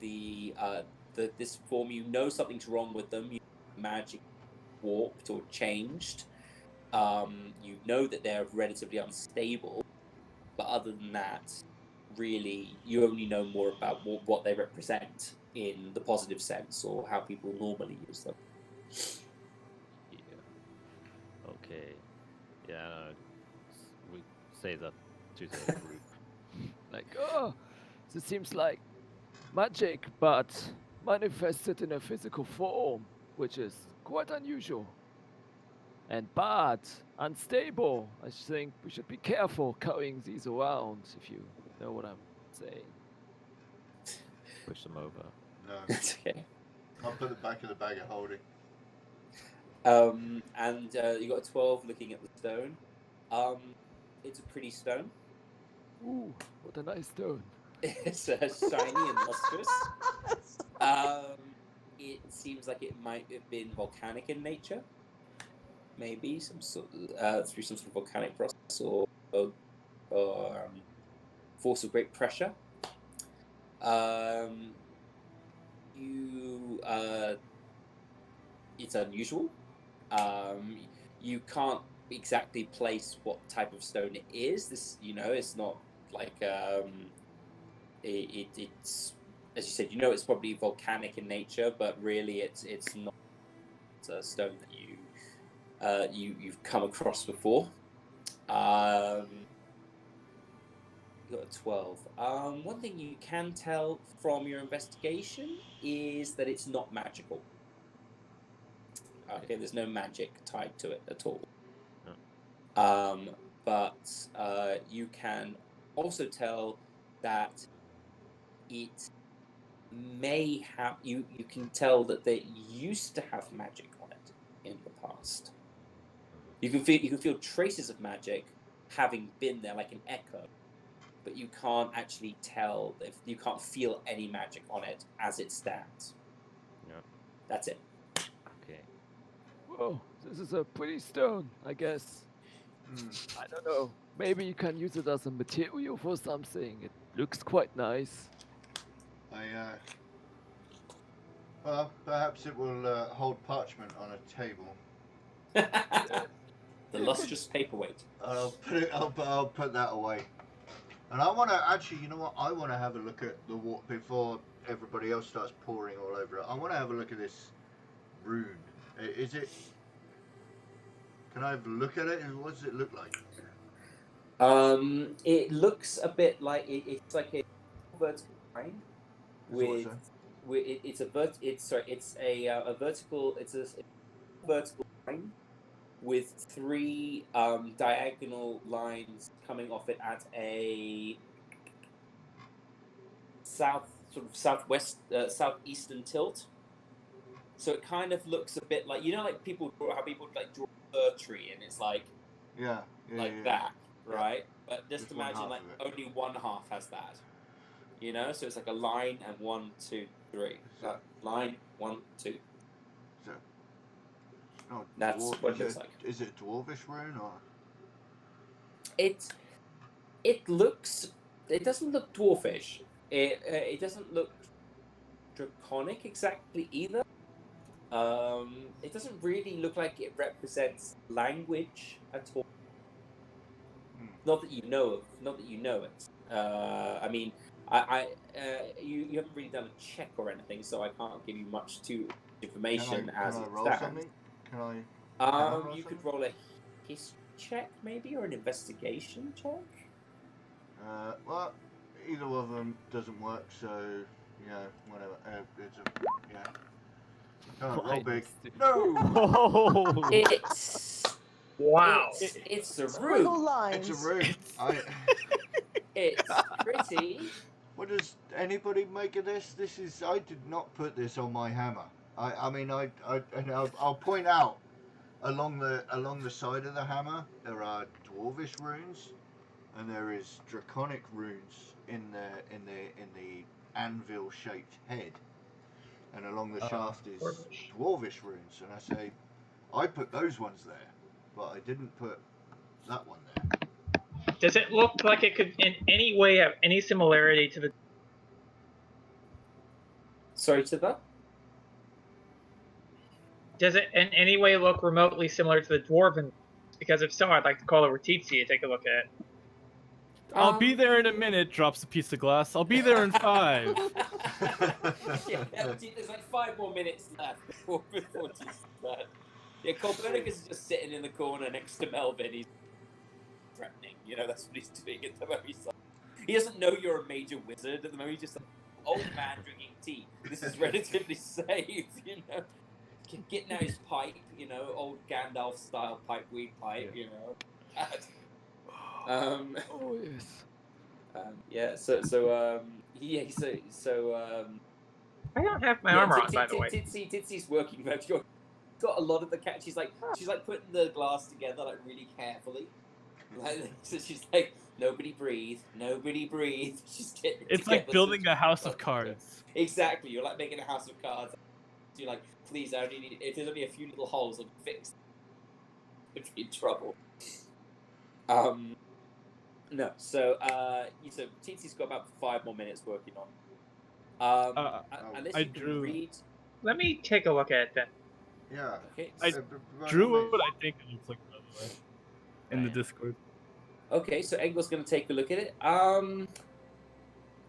This form, you know something's wrong with them. You know magic warped or changed. You know that they're relatively unstable, but other than that, really, you only know more about what they represent in the positive sense or how people normally use them. Yeah. Okay. Yeah. We say that to the group. Like, oh, this seems like magic, but manifested in a physical form, which is quite unusual. And bad, unstable. I think we should be careful carrying these around, if you know what I'm saying. Push them over. No. That's okay. I'll put the back of the bag of holding. And you got a 12 looking at the stone. It's a pretty stone. Ooh, what a nice stone. It's shiny and lustrous. It seems like it might have been volcanic in nature. Maybe some sort through some sort of volcanic process or force of great pressure. You It's unusual. You can't exactly place what type of stone it is. This, it's not like it's as you said. It's probably volcanic in nature, but really, it's not a stone that you've come across before. You got a 12. One thing you can tell from your investigation is that it's not magical. Okay, there's no magic tied to it at all. But you can also tell that it may have you can tell that they used to have magic on it in the past. You can feel traces of magic having been there, like an echo, but you can't actually tell if you can't feel any magic on it as it stands. Yeah. That's it. Okay. Whoa, this is a pretty stone, I guess. I don't know. Maybe you can use it as a material for something. It looks quite nice. Well, perhaps it will hold parchment on a table. The lustrous paperweight. I'll put that away. And I want to actually, you know what? I want to have a look at the water before everybody else starts pouring all over it. I want to have a look at this rune. Is it? Can I have a look at it? And what does it look like? It looks a bit like it's like a vertical line with it's a vertical it's a vertical line with three diagonal lines coming off it at a southeastern tilt. So it kind of looks a bit like, you know, like how people like draw a fir tree and it's like that, right? But just imagine like only one half has that. You know, so it's like a line and 1, 2, 3. Line 1, 2. So, no, that's what it looks like. Is it a dwarvish rune or? It doesn't look dwarfish. It doesn't look draconic exactly either. It doesn't really look like it represents language at all. Not that you know it. I mean, you haven't really done a check or anything, so I can't give you much information as it stands. Can I? You could roll a history check, maybe, or an investigation check. Well, either of them doesn't work, so yeah, whatever. It's a Come on, roll big. No. It's wow. It's a Squiggle room. lines. It's a room. It's pretty. What does anybody make of this? I did not put this on my hammer. I'll point out along the side of the hammer there are dwarvish runes, and there is draconic runes in the anvil shaped head, and along the shaft is dwarvish runes. And I say, I put those ones there, but I didn't put that one there. Does it look like it could in any way have any similarity to the? Sorry to that. Does it in any way look remotely similar to the dwarven? Because if so, I'd like to call over Titsi and take a look at it. I'll be there in a minute. Drops a piece of glass. I'll be there in 5. Yeah, there's like 5 more minutes left before Titsi that. Yeah, Copernicus is just sitting in the corner next to Melvin. He's threatening. You know, that's what he's doing at the moment. He doesn't know you're a major wizard at the moment. He's just an old man drinking tea. This is relatively safe, you know. Getting out his pipe, you know, old Gandalf style weed pipe, you know. Oh yes. I don't have my armor on, by the way. Titsi's working. She's got a lot of the cat. She's like putting the glass together like really carefully. So she's like, nobody breathe. She's getting. It's like building a house of cards. Exactly, you're like making a house of cards. You're like, please, I only need. If there's only a few little holes, I'll fix. Would be in trouble. No. So Titsi's got about 5 more minutes working on. Unless you can read. Let me take a look at it then. Yeah. Okay. I drew what I think it looks like, by the way, in the Discord. Okay, so Engel's going to take a look at it.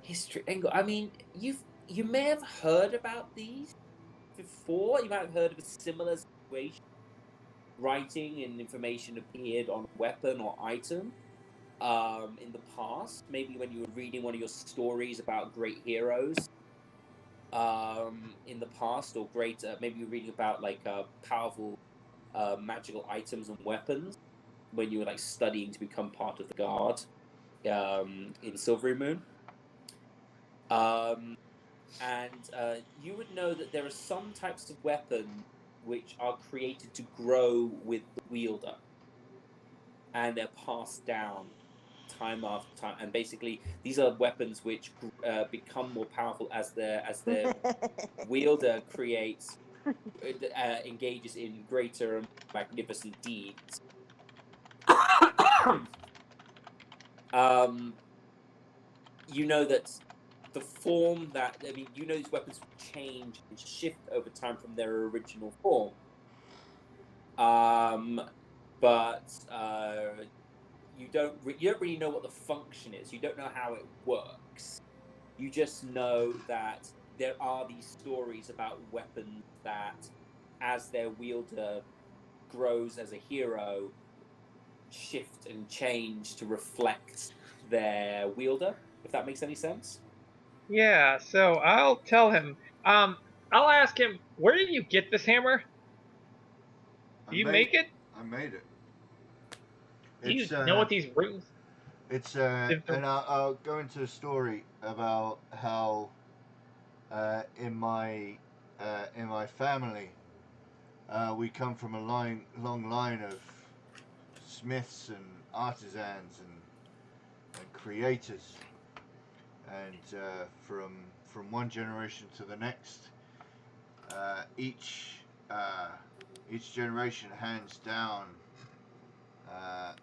History, Engel. I mean, you may have heard about these before. You might have heard of a similar situation. Writing and information appeared on a weapon or item in the past. Maybe when you were reading one of your stories about great heroes in the past, or great. Maybe you're reading about like powerful magical items and weapons when you were like studying to become part of the guard in Silvery Moon. And you would know that there are some types of weapons which are created to grow with the wielder, and they're passed down time after time. And basically, these are weapons which become more powerful as their wielder engages in greater and magnificent deeds. You know that the form that, you know these weapons change and shift over time from their original form. but you don't really know what the function is. You don't know how it works. You just know that there are these stories about weapons that, as their wielder grows as a hero, shift and change to reflect their wielder, if that makes any sense. Yeah, so I'll tell him. I'll ask him, where did you get this hammer? Do you make it? I made it. Do you It's know what these runes? It's and I'll go into a story about how in my family we come from a long line of smiths and artisans and creators, and from one generation to the next, each generation hands down a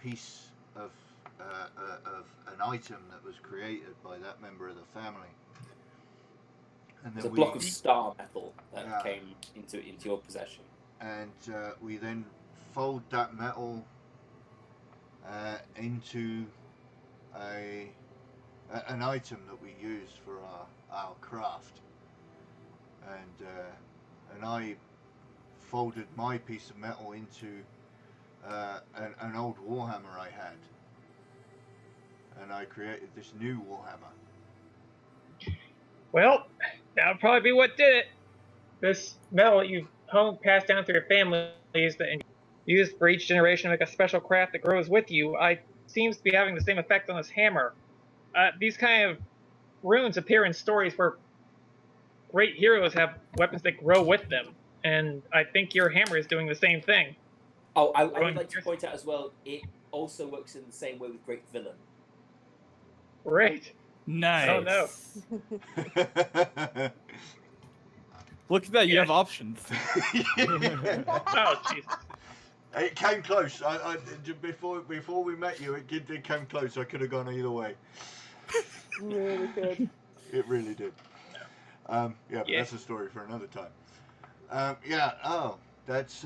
piece of an item that was created by that member of the family. And It's then a block of star metal that came into your possession. And we then fold that metal into an item that we use for our craft. And I folded my piece of metal into an old warhammer I had, and I created this new warhammer. Well, that'll probably be what did it. This metal that you've passed down through your families that used for each generation like a special craft that grows with you, seems to be having the same effect on this hammer. These kind of runes appear in stories where great heroes have weapons that grow with them, and I think your hammer is doing the same thing. Oh, I would like to point out as well, it also works in the same way with Great Villain. Great. Nice. Oh no. Look at that, you have options. Oh, Jesus. It came close. I before we met you, it did come close. I could have gone either way. Really good. It really did. But that's a story for another time. That's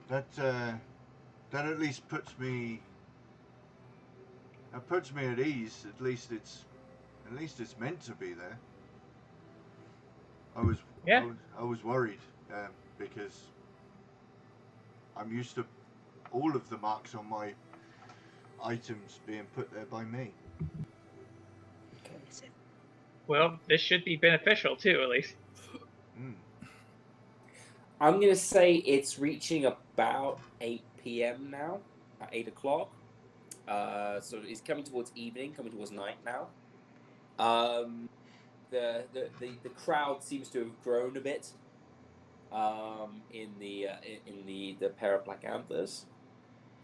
that at least puts me at ease. At least it's meant to be there. I was worried because I'm used to all of the marks on my items being put there by me. Well, this should be beneficial too, at least. I'm going to say it's reaching about 8 p.m. now, at 8 o'clock. So it's coming towards evening, coming towards night now. The crowd seems to have grown a bit in the pair of Black Antlers.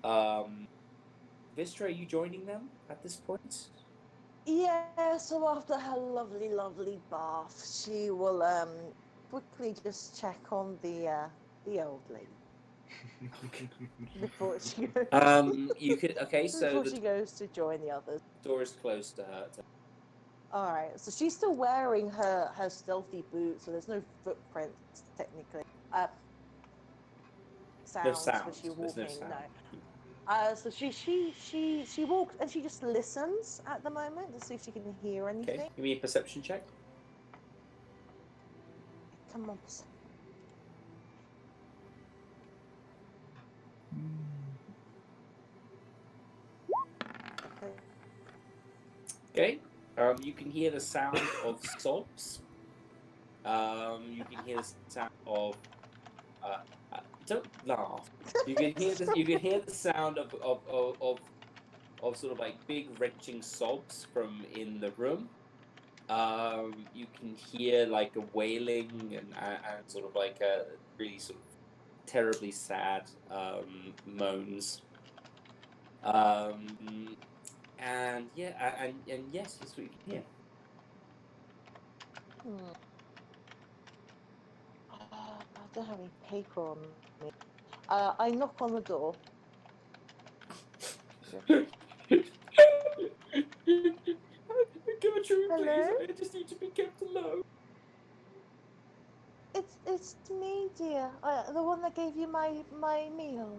Vistra, are you joining them at this point? Yeah, so after her lovely bath, she will quickly just check on the old lady. Before she goes. You could so before she goes to join the others. The door is close to her. All right, so she's still wearing her stealthy boots, so there's no footprints technically. Sounds when she's walking. No. So she walks and she just listens at the moment to see if she can hear anything. Okay, give me a perception check. Come on. Okay. You can hear the sound of sobs. You can hear the sound of. Don't laugh. You can hear the sound of sort of like big wrenching sobs from in the room. You can hear like a wailing and sort of like a really sort of terribly sad moans. And yes, that's what you can hear. I don't have any paper on me. I knock on the door. Give a true, Hello? please. I just need to be kept alone. It's it's me, dear. The one that gave you my meal.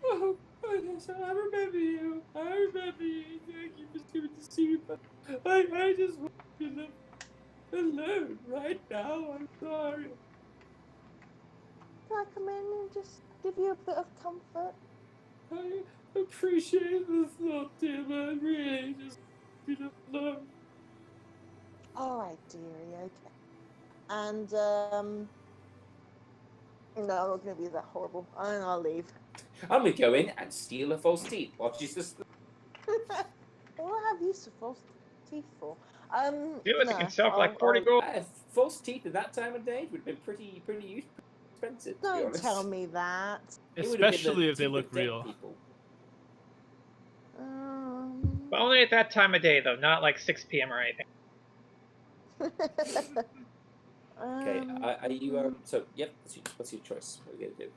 Oh, yes, I remember you. I remember you. Thank you for coming to see me, but I just want to live alone right now. I'm sorry. Can I come in and just give you a bit of comfort? I appreciate the thought, dear, but I really just want to live alone. All right, dearie. Okay. And no, I'm not going to be that horrible. And I'll leave. I'm gonna go in and steal her false teeth while she's just. What have you so false teeth for? Do it, they can sell for like 40 gold. False teeth at that time of day would have been pretty expensive. To be Don't honest. tell me that. It would have been Especially the if they teeth look of dead real. people. But only at that time of day, though, not like 6 p.m. or anything. Okay, are you So yep. What's your choice? What are you gonna do?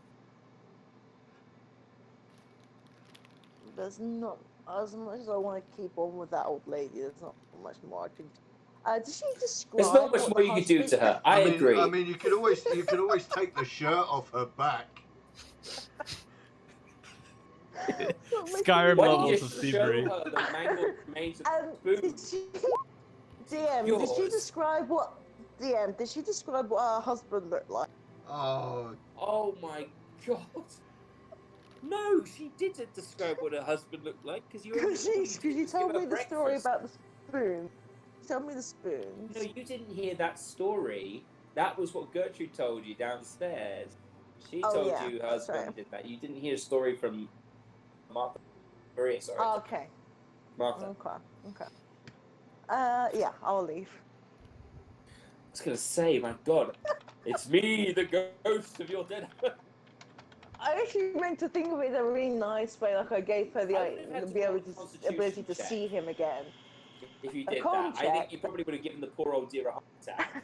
There's not as much as I want to keep on with that old lady. There's not much more I can do. Did she describe? There's not much what more the you can do to her. I agree. I mean, you could always take the shirt off her back. Skyrim Why don't levels you of show thievery. her the mangled remains of the spoon? Did she, DM? Did she Yours. describe what? DM? Did she describe what her husband looked like? Oh, Oh my god. No, she didn't describe what her husband looked like because you Because did you was told give me her the story breakfast. about the spoon. Tell me the spoons. No, you didn't hear that story. That was what Gertrude told you downstairs. She Oh, told yeah, you her that's husband right. did that. You didn't hear a story from Martha. Maria, sorry. Oh, okay. Martha. Okay. Yeah, I'll leave. I was gonna say, my god, it's me, the ghost of your dead. I actually meant to think of it in a really nice way, like I gave her the I would have had to be roll able a to constitution ability to check. see him again. If you A did con that, I think check. you probably would have given the poor old dear a heart attack.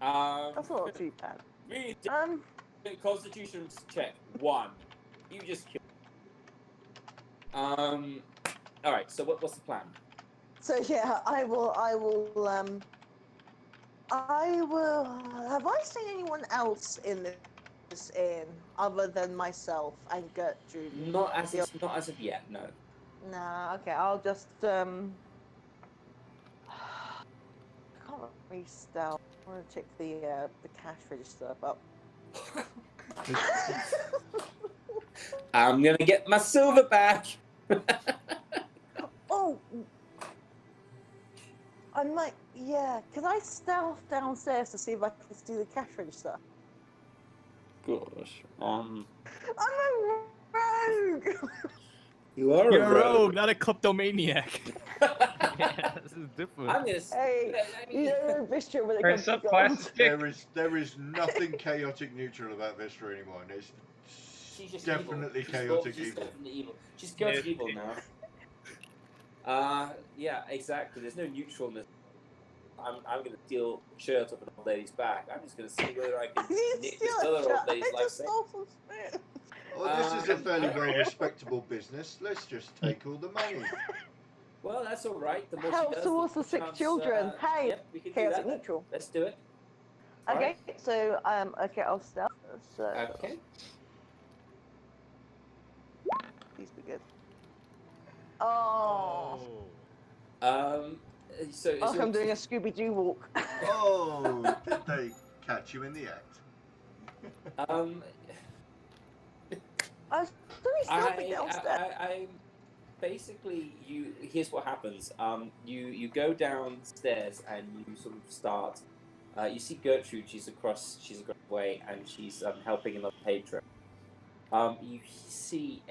That's not too bad. Me, constitution check 1. You just killed. All right. So what's the plan? So yeah, I will. Have I seen anyone else in this inn other than myself and Gertrude? Not as of yet. No. Nah. Okay. I'll just can't really stealth. I want to check the cash register, but. I'm gonna get my silver back. Oh, I might. Yeah. Can I stealth downstairs to see if I can see the cash register? Gosh. I'm a rogue. You are You're a a rogue. rogue, not a kleptomaniac. Yeah, this is different. I'm gonna. Hey, I mean, you know Vistra when it There's comes to some gold. plastic. there is nothing chaotic neutral about Vistra anymore. It's she's just definitely evil. chaotic She's evil. definitely evil. She's chaotic Yeah. evil now. Yeah, exactly. There's no neutralness. I'm gonna steal a shirt off an old lady's back. I'm just gonna see whether I can nick this other old lady's I life just saving. stole some spoons. Oh, this is a fairly yeah. well respectable business. Let's just take all the money. Well, that's all right. The more Help she does, towards the the sick chance, children. Hey, yep, we can do chaotic that. Then. neutral. Let's do it. Okay, so okay, I'll stealth. So Okay. please be good. Oh, So is I'm doing a Scooby Doo walk. Oh, did they catch you in the act? I was doing something downstairs. I basically here's what happens. You go downstairs and you sort of start. You see Gertrude. She's across the way and she's helping another patron. You see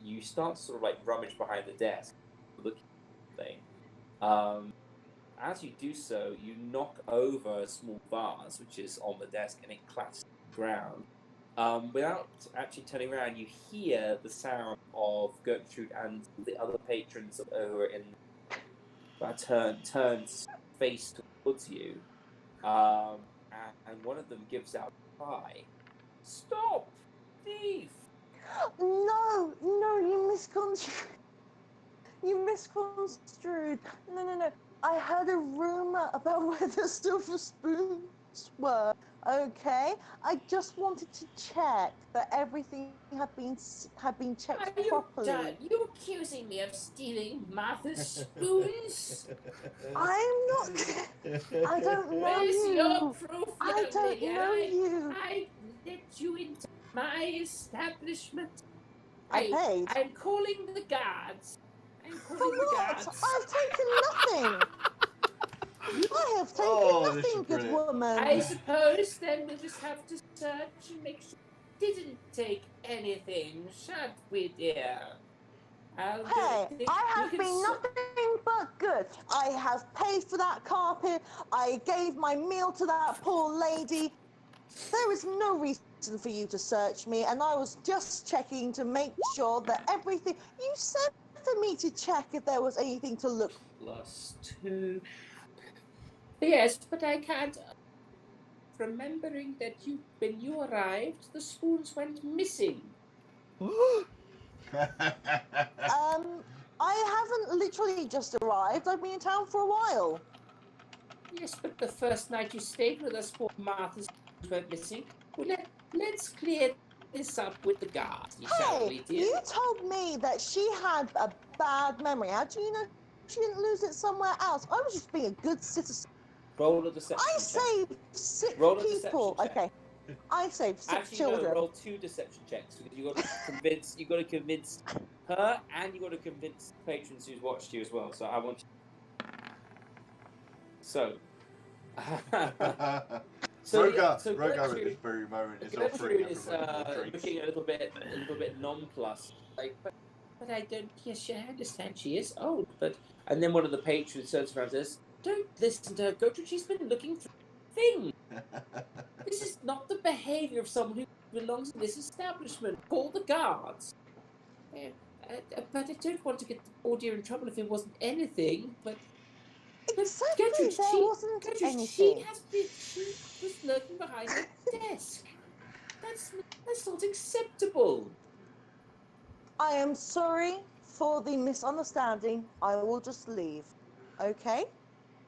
you start to sort of like rummage behind the desk, looking at thing. As you do so, you knock over a small vase which is on the desk and it clatters to the ground. Without actually turning around, you hear the sound of Gertrude and the other patrons who are in turns face towards you, and one of them gives out a cry. Stop, thief! No, you misconstrued. You misconstrued. No. I heard a rumor about where the silver spoons were. Okay, I just wanted to check that everything had been checked Are you properly. you accusing me of stealing Martha's spoons? I'm not. I don't know Where's your you. proof, I young don't lady? know you. I let you into my establishment. I paid. I'm calling the guards. I'm For calling the what? guards. I've taken nothing. I have taken Oh, this is nothing, good brilliant. woman. I suppose then we'll just have to search and make sure you didn't take anything, shan't we, dear? I'll do Hey, it. I You have can been nothing but good. I have paid for that carpet. I gave my meal to that poor lady. There is no reason for you to search me, and I was just checking to make sure that everything. You said for me to check if there was anything to look. +2. Yes, but I can't. Remembering that when you arrived, the spoons went missing. I haven't literally just arrived. I've been in town for a while. Yes, but the first night you stayed with us, poor Martha's spoons went missing. Well, let's clear this up with the guards, shall we, Hey, dear? you told me that she had a bad memory. How do you know she didn't lose it somewhere else? I was just being a good citizen. Roll a deception I check. saved sick Roll a people. deception check. Okay, I saved sick Actually, children. no. Roll 2 deception checks because you got to convince. You got to convince her, and you got to convince patrons who's watched you as well. So I want you. So. Rogar at Gertrude, this very moment is offering Gertrude is everybody more drinks. looking a little bit nonplussed. Like, but I don't. Yes, I understand she is old, but and then one of the patrons turns around and says, "Don't listen to her, Gertrude. She's been looking for a thing. This is not the behaviour of someone who belongs in this establishment. Call the guards." But I don't want to get the poor dear in trouble if it wasn't anything. But Exactly, Gertrude, there wasn't anything. she was lurking behind her desk. That's not acceptable. I am sorry for the misunderstanding. I will just leave, okay?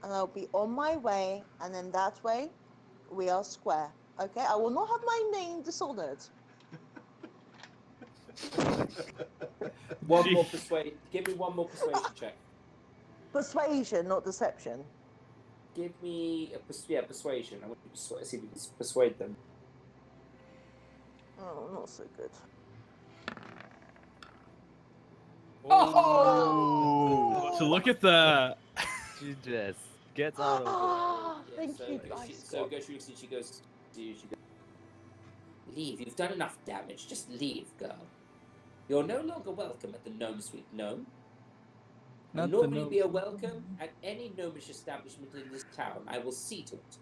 And I'll be on my way, and then that way, we are square, okay? I will not have my name dishonored. One more persuade. Give me one more persuasion check. Persuasion, not deception. Give me persuasion. I want you to see if you can persuade them. Oh, not so good. Oh! So look at that. She just gets out of Ah, Yeah, thank so you, so Gertrude, she goes. Leave. You've done enough damage. Just leave, girl. You're no longer welcome at the Gnome Suite, gnome. Not Nor the will you gnome. be a welcome at any gnomish establishment in this town. I will see to it.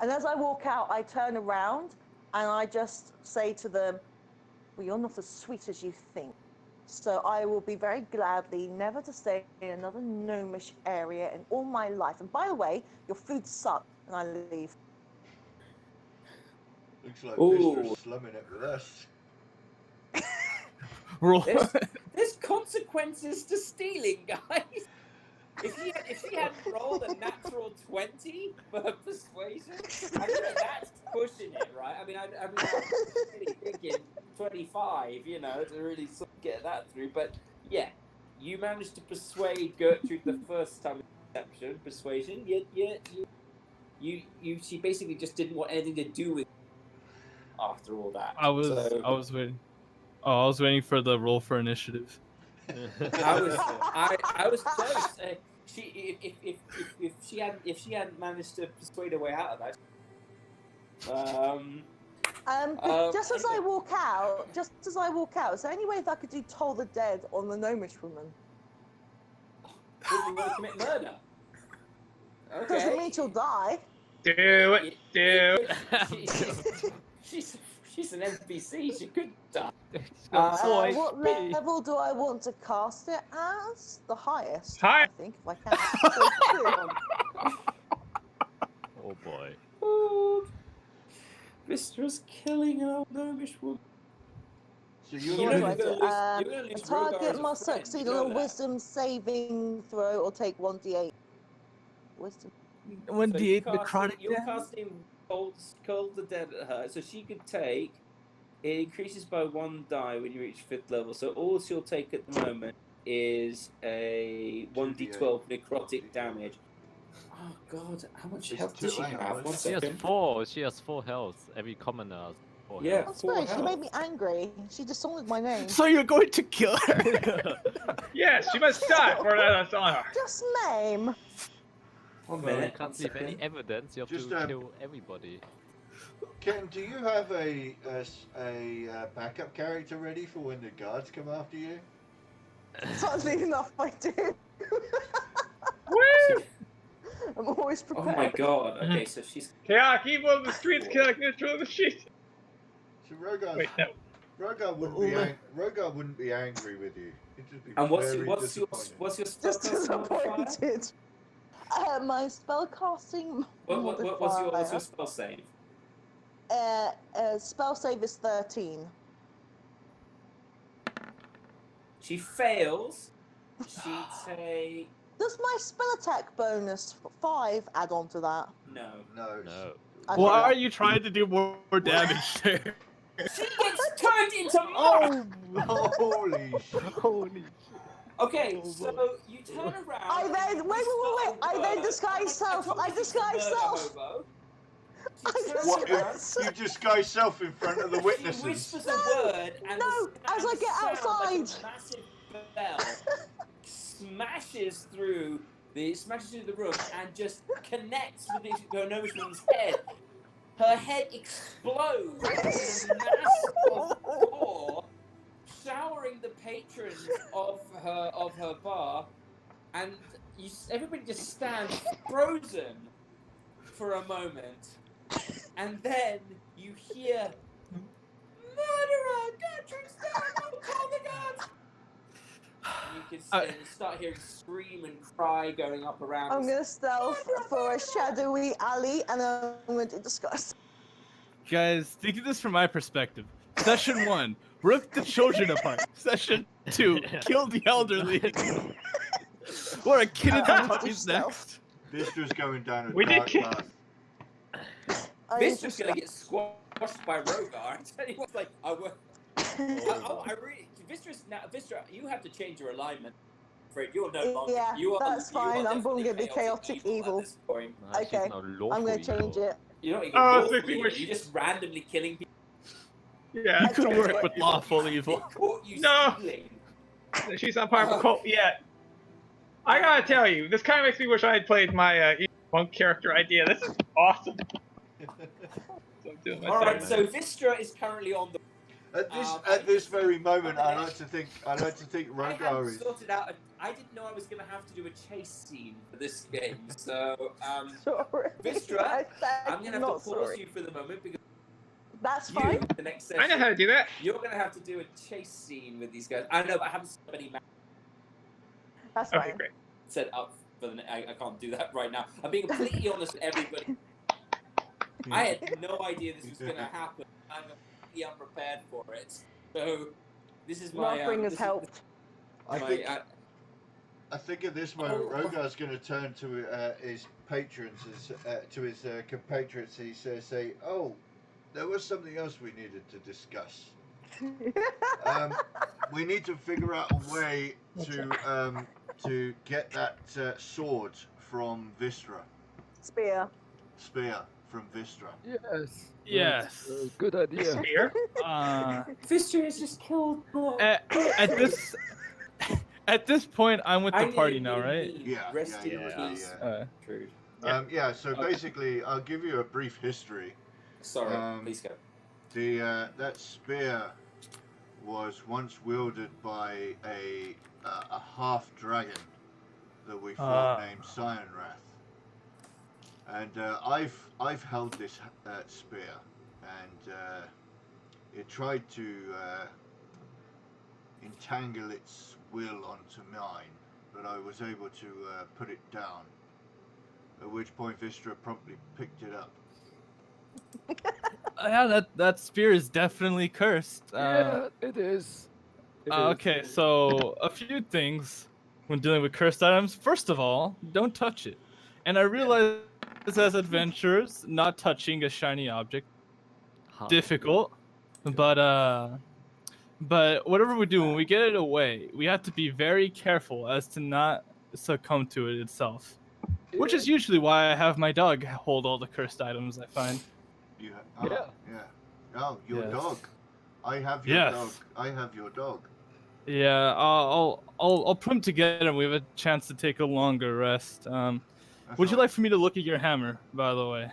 And as I walk out, I turn around and I just say to them, well, you're not as sweet as you think. So I will be very gladly never to stay in another gnomish area in all my life. And by the way, your food sucks, and I leave. Looks like Ooh. Mister's slumming it with us. Roll. There's consequences to stealing, guys. If she hadn't rolled a natural 20 for persuasion, I mean that's pushing it, right? I mean I'm really thinking 25, to really sort of get that through. But yeah, you managed to persuade Gertrude the first time in persuasion. She basically just didn't want anything to do with it after all that. I was waiting. Oh, I was waiting for the roll for initiative. I was close. If she hadn't managed to persuade her way out of that. Just as I walk out, is there any way that I could do Toll the Dead on the gnomish woman? Did you want to commit murder? Okay. Doesn't mean she'll die. Do it. She's an NPC. She could die. What level do I want to cast it as? The highest, High. I think, if I can. Oh boy. Oh, Mistress killing an old gnomish woman. So you're You're What's gonna right gonna, lose. here? You're gonna lose A Rogar target as a must friend, succeed you know on a that. wisdom saving throw or take 1d8. Wisdom. 1d8 necrotic You're damage. casting Cold the Dead at her, so she could take. It increases by 1 die when you reach 5th level. So all she'll take at the moment is a 1d12 necrotic damage. Oh god, how much It's health two- does she hang on, have? what? One She has second. 4. She has 4 health. Every commoner has 4 Yeah, health. That's 4 funny. She made health. me angry. She dishonored my name. So you're going to kill her? Yes, she must die for that honor. Just name. 1 Well, you minute. can't 1 leave any second. evidence. You have Just, to kill everybody. Ken, do you have a backup character ready for when the guards come after you? Funnily enough, I do. Woo! I'm always Oh prepared. my god. Okay, so she's. Chaotic evil of the streets, chaotic neutral of the sheets. So Rogar's, Wait, no. Rogar wouldn't be angry with you. He'd just be And what's very your disappointed. Just spellcasting modifier? disappointed. My spellcasting What's your modifier. spell save? Spell save is 13. She fails. She take Does my spell attack bonus 5 add on to that? no. No. No. I Why forgot. are you trying to do more damage there? She gets turned into muck. Oh, holy shit. Holy shit. Okay, so you turn around. I and then you wait. whisper a I then word. disguise self. told I you she's a disguise murder self. hobo. I She turns What, around, you disguise self in front of the she witnesses? whispers No, a word, and no, the, as and I the get sound, like outside. a massive bell, smashes through the room and just connects with the nobleman's head. Her head explodes in a mass of gore, showering the patrons of her bar, and everybody just stands frozen for a moment, and then you hear murderer, Gertrude's down, call the guards. And you start hearing scream and cry going up around. I'm gonna stealth for a shadowy alley, and I'm going to disguise. Guys, think of this from my perspective. Session 1, rip the children apart. Session 2, kill the elderly. Or a kid and I'm puppies stealth. next. This was going down a We did dark kill- path. Vistra's gonna get squashed by Rogar. I tell you what, like I really, Vistra, you have to change your alignment. I'm afraid you're no longer. Yeah, You are, that's fine. You are I'm definitely gonna be chaotic evil. at this point. Nah, Okay, she's now lawful I'm gonna change evil. it. You're not even Oh, lawful thinking evil. we're- You're just randomly killing people. Yeah. You could Okay. work with lawful evil. It caught you No. stealing. She's not part of a cult yet. I gotta tell you, this kind of makes me wish I had played my evil monk character idea. This is awesome. So I'm doing my All right, second. so Vistra is currently on the. At this very moment, I minute. like to think I Rogar hadn't is. sorted out. I didn't know I was going to have to do a chase scene for this game, so Sorry. Vistra, I said I'm going to have not to pause sorry. you for the moment because That's you, fine. the next I know session, how to do that. you're going to have to do a chase scene with these guys. I know, but I haven't set any That's Okay, fine. great. set up for the. I can't do that right now. I'm being completely honest with everybody. I had no idea this was going to happen. I'm completely unprepared for it. So this is my. Nothing has this is- helped. I my, think I think at this moment, Oh. Rogar's going to turn to his patrons, to his compatriots. He says, "Say, oh, there was something else we needed to discuss. We need to figure out a way to get that sword from Vistra, Spear. spear from Vistra." Yes. Yes. That's a good idea. Here. Vistra has just killed more. At this point, I'm with I the party need now, right? mean. Yeah, Rest yeah, in yeah, peace, Uh, Trude. Yeah. So Okay. basically, I'll give you a brief history. Sorry, please go. That spear was once wielded by a half dragon that we fought named Cyan Wrath, and I've held this spear, and it tried to entangle its will onto mine, but I was able to put it down. At which point Vistra promptly picked it up. Yeah, that spear is definitely cursed. Yeah, it is. It is. Okay, so a few things when dealing with cursed items. First of all, don't touch it. And I realize as adventurers, not touching a shiny object Hard. difficult, but whatever we do when we get it away, we have to be very careful as to not succumb to it itself. Which is usually why I have my dog hold all the cursed items I find. Yeah. Yeah. Oh, your Yes. dog. I have your Yes. dog. I have your dog. Yeah, I'll put them together and we have a chance to take a longer rest. That's Would you all like for me to look at your hammer, by the way?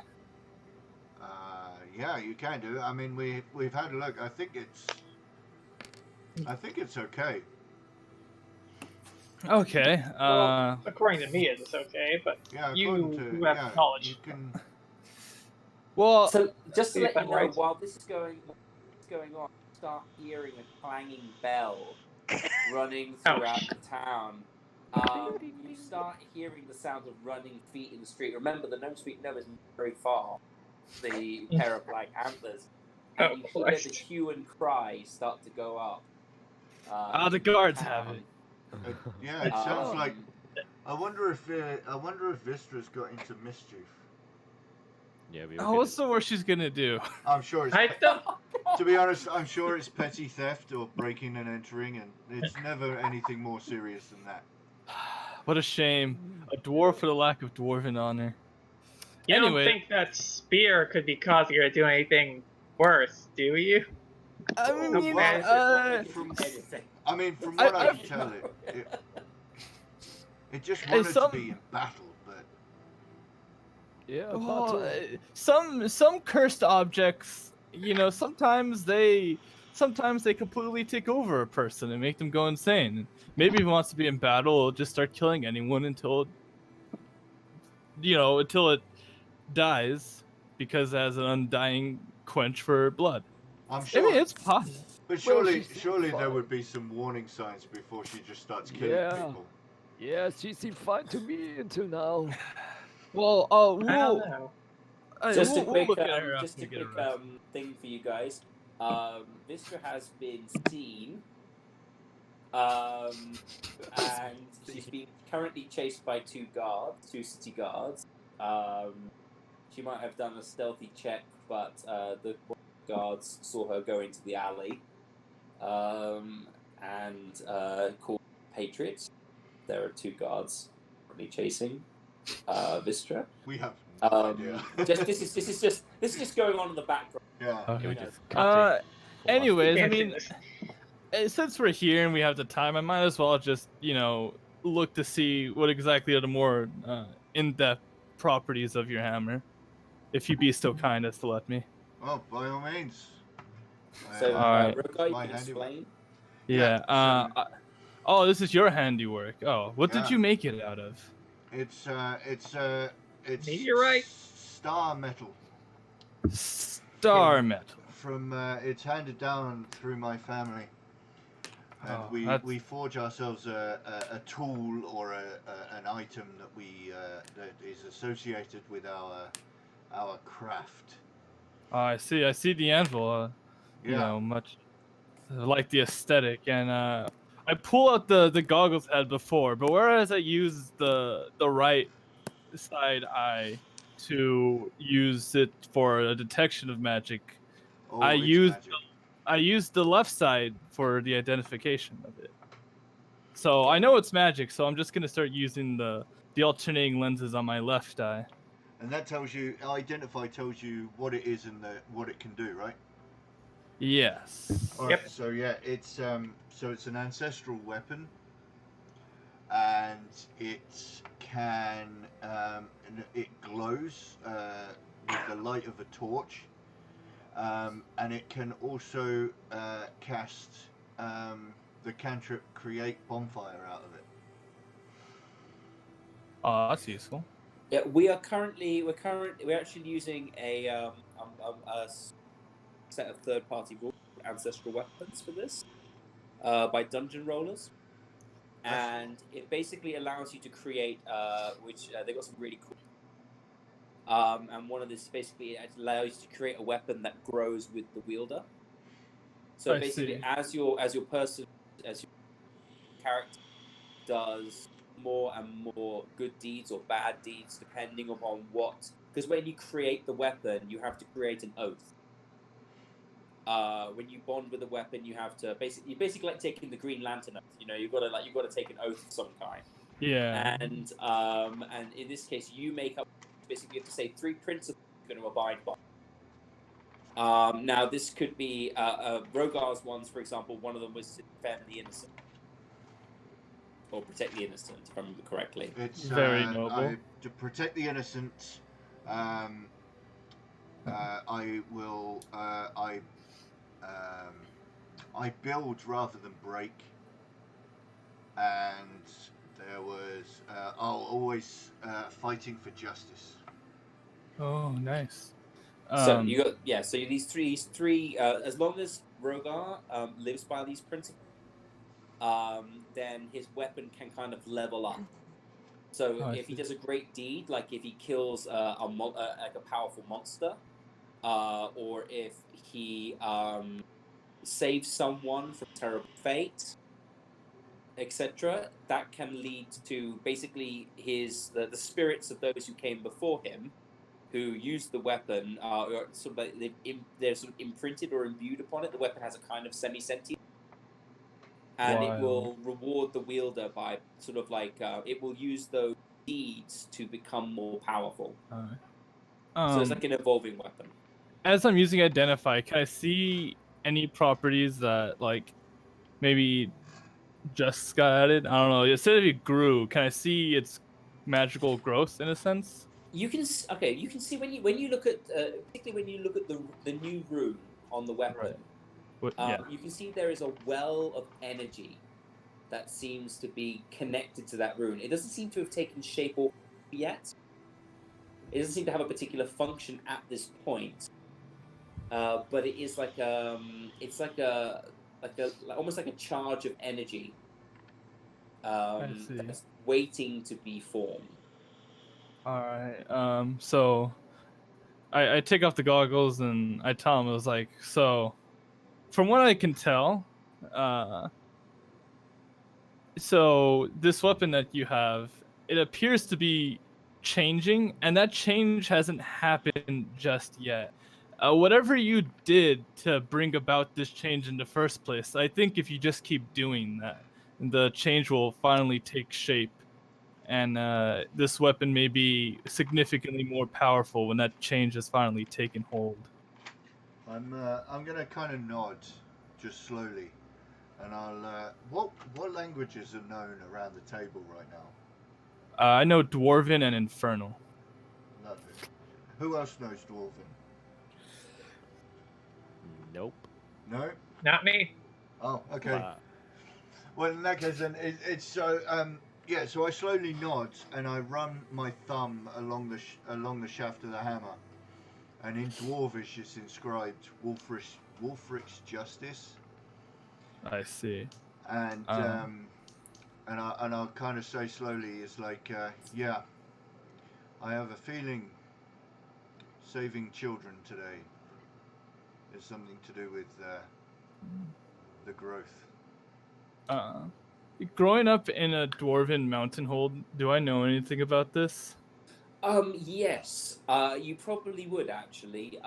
Yeah, you can do. I mean, we've had a look. I think it's okay. Okay. Well, according to me, it's okay, but Yeah, you according to who have yeah, knowledge. you can. Well, So just to See let if you I'm know, right. while this is going on, you start hearing a clanging bell running throughout the town. You start hearing the sound of running feet in the street. Remember, the Gnome Street Gnome is very far. The pair of black antlers, and you hear the Christ. hue and cry start to go up. the in guards have town. it. Yeah, it sounds like. Um, I wonder if Vistra's got into mischief. Yeah, we were Oh, gonna what's the worst she's gonna do? I'm sure it's. I don't. To be honest, I'm sure it's petty theft or breaking and entering, and it's never anything more serious than that. What a shame. A dwarf for the lack of dwarven honor. You Anyway. don't think that spear could be causing her to do anything worse, do you? I Oh, mean, well, from anything. I mean, from what I I- can tell, it just Hey, wanted to be in battle, but Yeah, well, battle. some cursed objects, sometimes they completely take over a person and make them go insane. Maybe if he wants to be in battle, it'll just start killing anyone until it dies because it has an undying quench for blood. I'm I sure. mean, it's possible. But Well, surely, she seemed surely there fine. would be some warning signs before she just starts killing Yeah. people. Yeah, she seemed fine to me until now. Well, I don't know. Just a we'll quick, look at her just after a we get quick her rest. thing for you guys. Vistra has been seen, and she's been currently chased by two city guards. She might have done a stealthy check, but the guards saw her go into the alley, and called Patriots. There are two guards currently chasing Vistra. We have no Um, idea. this is just going on in the background. Yeah. Okay. we You know. just cut it. Anyways, I Can't see mean, this. since we're here and we have the time, I might as well just, look to see what exactly are the more in-depth properties of your hammer. If you be so kind as to let me. Oh, by all means. So, Alright. Rogai, you My can handiwork. explain. Yeah. so Oh, this is your handiwork. Oh, what did Yeah. you make it out of? it's Meteorite? star metal. Star metal. From it's handed down through my family, and Oh, we that's- forge ourselves a tool or an item that is associated with our craft. Oh, I see. I see the anvil. Yeah. Much I like the aesthetic, and I pull out the goggles head before, but whereas I use the right side eye to use it for a detection of magic, Oh, I it's use magic. I use the left side for the identification of it. So I know it's magic, so I'm just gonna start using the alternating lenses on my left eye. And that tells you, identify tells you what it is and what it can do, right? Yes. All right, so yeah, it's an ancestral weapon, and it can it glows with the light of a torch, and it can also cast the cantrip create bonfire out of it. Oh, that's useful. Yeah, we're actually using a set of third-party rules, ancestral weapons for this, by dungeon rollers, and it basically allows you to create, which they got some really cool And one of this basically it allows you to create a weapon that grows with the wielder. So I basically, see. as your person, as your character does more and more good deeds or bad deeds, depending upon what. Because when you create the weapon, you have to create an oath. When you bond with a weapon, you have to basically like taking the Green Lantern oath. You've got to take an oath of some kind. Yeah. And in this case, you make up. Basically, you have to say 3 principles you're going to abide by. Now, this could be Rogar's ones, for example. One of them was to defend the innocent or protect the innocent, if I remember correctly. It's Very noble. to protect the innocent. I will. I build rather than break, and there was. I'll always fighting for justice. Oh, nice. So you got So these three. As long as Rogar lives by these principles, then his weapon can kind of level up. So Oh, I if he see. does a great deed, like if he kills like a powerful monster, or if he saves someone from terrible fate, etc., that can lead to basically the spirits of those who came before him, who used the weapon, or sort of they're sort of imprinted or imbued upon it. The weapon has a kind of semi-sentient, and it Wild. will reward the wielder by sort of like it will use those deeds to become more powerful. So it's like an evolving weapon. As I'm using Identify, can I see any properties that like maybe just got added? I don't know. It said it grew. Can I see its magical growth in a sense? You can You can see when you look at particularly when you look at the new rune on the weapon. What? Yeah. You can see there is a well of energy that seems to be connected to that rune. It doesn't seem to have taken shape or yet. It doesn't seem to have a particular function at this point. But it is it's like almost like a charge of energy I see. that's waiting to be formed. All right. So I take off the goggles and I tell him, I was like, so from what I can tell, so this weapon that you have, it appears to be changing, and that change hasn't happened just yet. Whatever you did to bring about this change in the first place, I think if you just keep doing that, the change will finally take shape, and this weapon may be significantly more powerful when that change has finally taken hold. I'm gonna kind of nod, just slowly, and I'll. What languages are known around the table right now? I know Dwarven and Infernal. Lovely. Who else knows Dwarven? Nope. No. Not me. Oh, okay. But Well, in that case, then it's so. Yeah. So I slowly nod and I run my thumb along the shaft of the hammer, and in Dwarvish it's inscribed Wolfric's Justice. I see. And I'll kind of say slowly, it's like, yeah, I have a feeling saving children today is something to do with the growth. Growing up in a dwarven mountain hold, do I know anything about this? Yes, you probably would actually.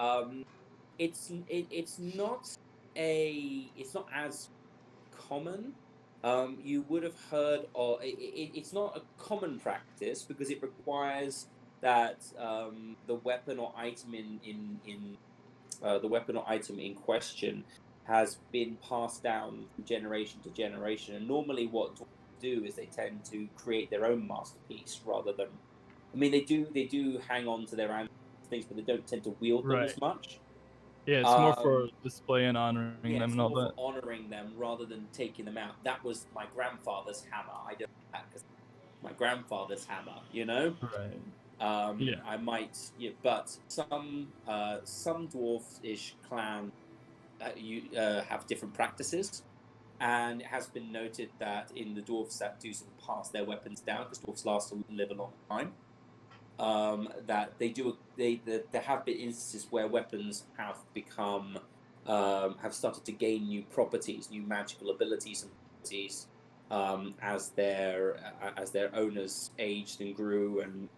It's not as common. You would have heard, or it's not a common practice because it requires that the weapon or item the weapon or item in question has been passed down from generation to generation. And normally, what dwarves do is they tend to create their own masterpiece rather than. I mean, they do hang on to their things, but they don't tend to wield them as much. Yeah, it's more for display and honoring Yeah, them it's and all more that. for honouring them rather than taking them out. That was my grandfather's hammer. I don't know that because my grandfather's hammer, you know? Right. I might, but some dwarf-ish clan have different practices, and it has been noted that in the dwarves that do sort of pass their weapons down, because dwarves live a long time, that there have been instances where weapons have become have started to gain new properties, new magical abilities and properties as their owners aged and grew. And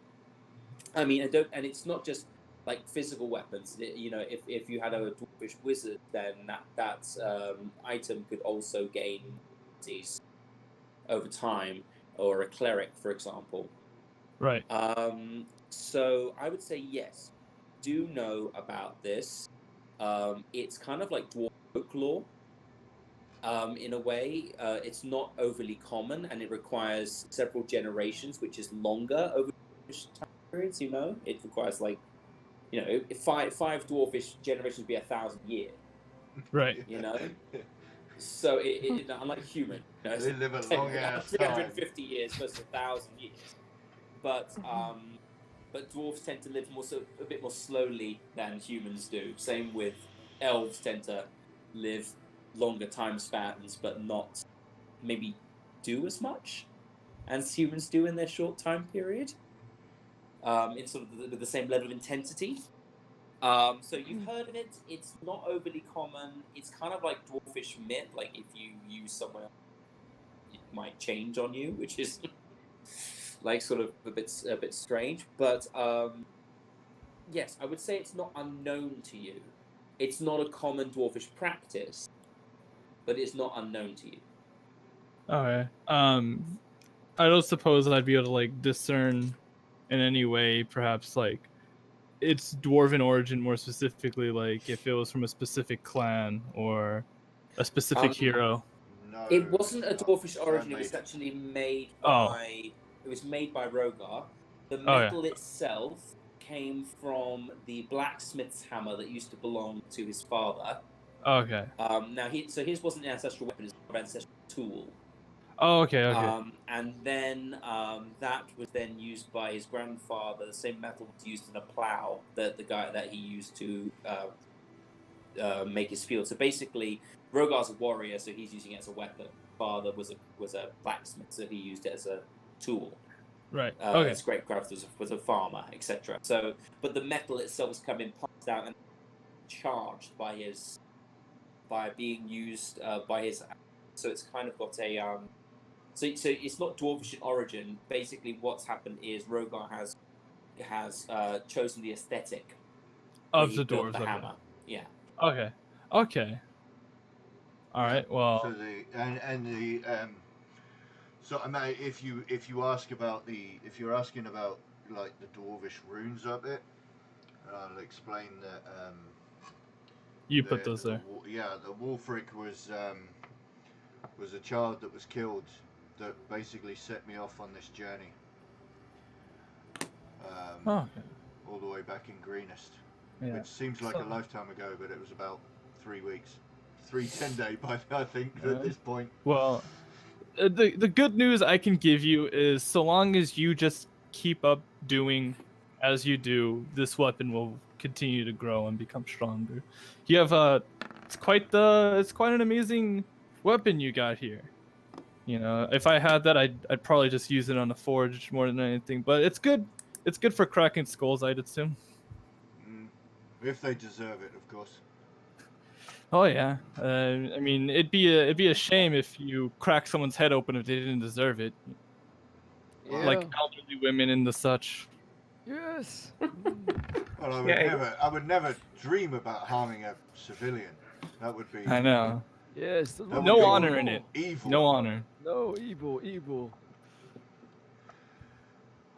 I mean, and it's not just like physical weapons. You know, if you had a dwarfish wizard, then that item could also gain properties over time, or a cleric, for example. Right. So I would say yes, do know about this. It's kind of like dwarf folklore. In a way, it's not overly common, and it requires several generations, which is longer over time periods. You know, it requires like, you know, if five dwarfish generations would be 1,000 years. Right. You know, so unlike human, you know, They live a long ass time. 350 years versus 1,000 years. But dwarves tend to live a bit more slowly than humans do. Same with elves, tend to live longer time spans, but not maybe do as much as humans do in their short time period. In sort of with the same level of intensity. So you've heard of it. It's not overly common. It's kind of like dwarfish myth. Like if you use someone else, it might change on you, which is like sort of a bit strange. But yes, I would say it's not unknown to you. It's not a common dwarfish practice, but it's not unknown to you. Okay. I don't suppose I'd be able to like discern in any way, perhaps like its dwarven origin, more specifically, like if it was from a specific clan or a specific hero. No, It wasn't a it's not. dwarfish It's origin. It was handmade. actually made Oh. by. It was made by Rogar. The Oh, yeah. metal itself came from the blacksmith's hammer that used to belong to his father. Okay. Now his wasn't an ancestral weapon; it was an ancestral tool. Oh, okay. And then that was then used by his grandfather. The same metal was used in a plow that the guy that he used to make his field. So basically, Rogar's a warrior, so he's using it as a weapon. Father was a blacksmith, so he used it as a tool. Right. Okay. His great grandfather was a farmer, etc. So, but the metal itself was coming passed out and charged by being used by his. So it's kind of got a So it's not dwarfish in origin. Basically, what's happened is Rogar has chosen the aesthetic Of when he the built dwarves. the Okay. hammer. Yeah. Okay. Okay. All right. Well. So so I mean, if you ask about if you're asking about like the dwarvish runes of it, I'll explain that. You put those there. The Wolfric was a child that was killed that basically set me off on this journey. Okay. All the way back in Greenest, Yeah. which seems like a lifetime ago, but it was about 3 weeks. 3 10-day by I think at this point. Well, the good news I can give you is so long as you just keep up doing as you do, this weapon will continue to grow and become stronger. You have it's quite an amazing weapon you got here. You know, if I had that, I'd probably just use it on the forge more than anything. But it's good. It's good for cracking skulls, I'd assume. If they deserve it, of course. Oh yeah. I mean, it'd be a shame if you crack someone's head open if they didn't deserve it. Yeah. Like elderly women and the such. Yes. Well, Yeah. I would never dream about harming a civilian. That would be. I know. Yes. that would No be honor in it. Evil. No honor. No, evil.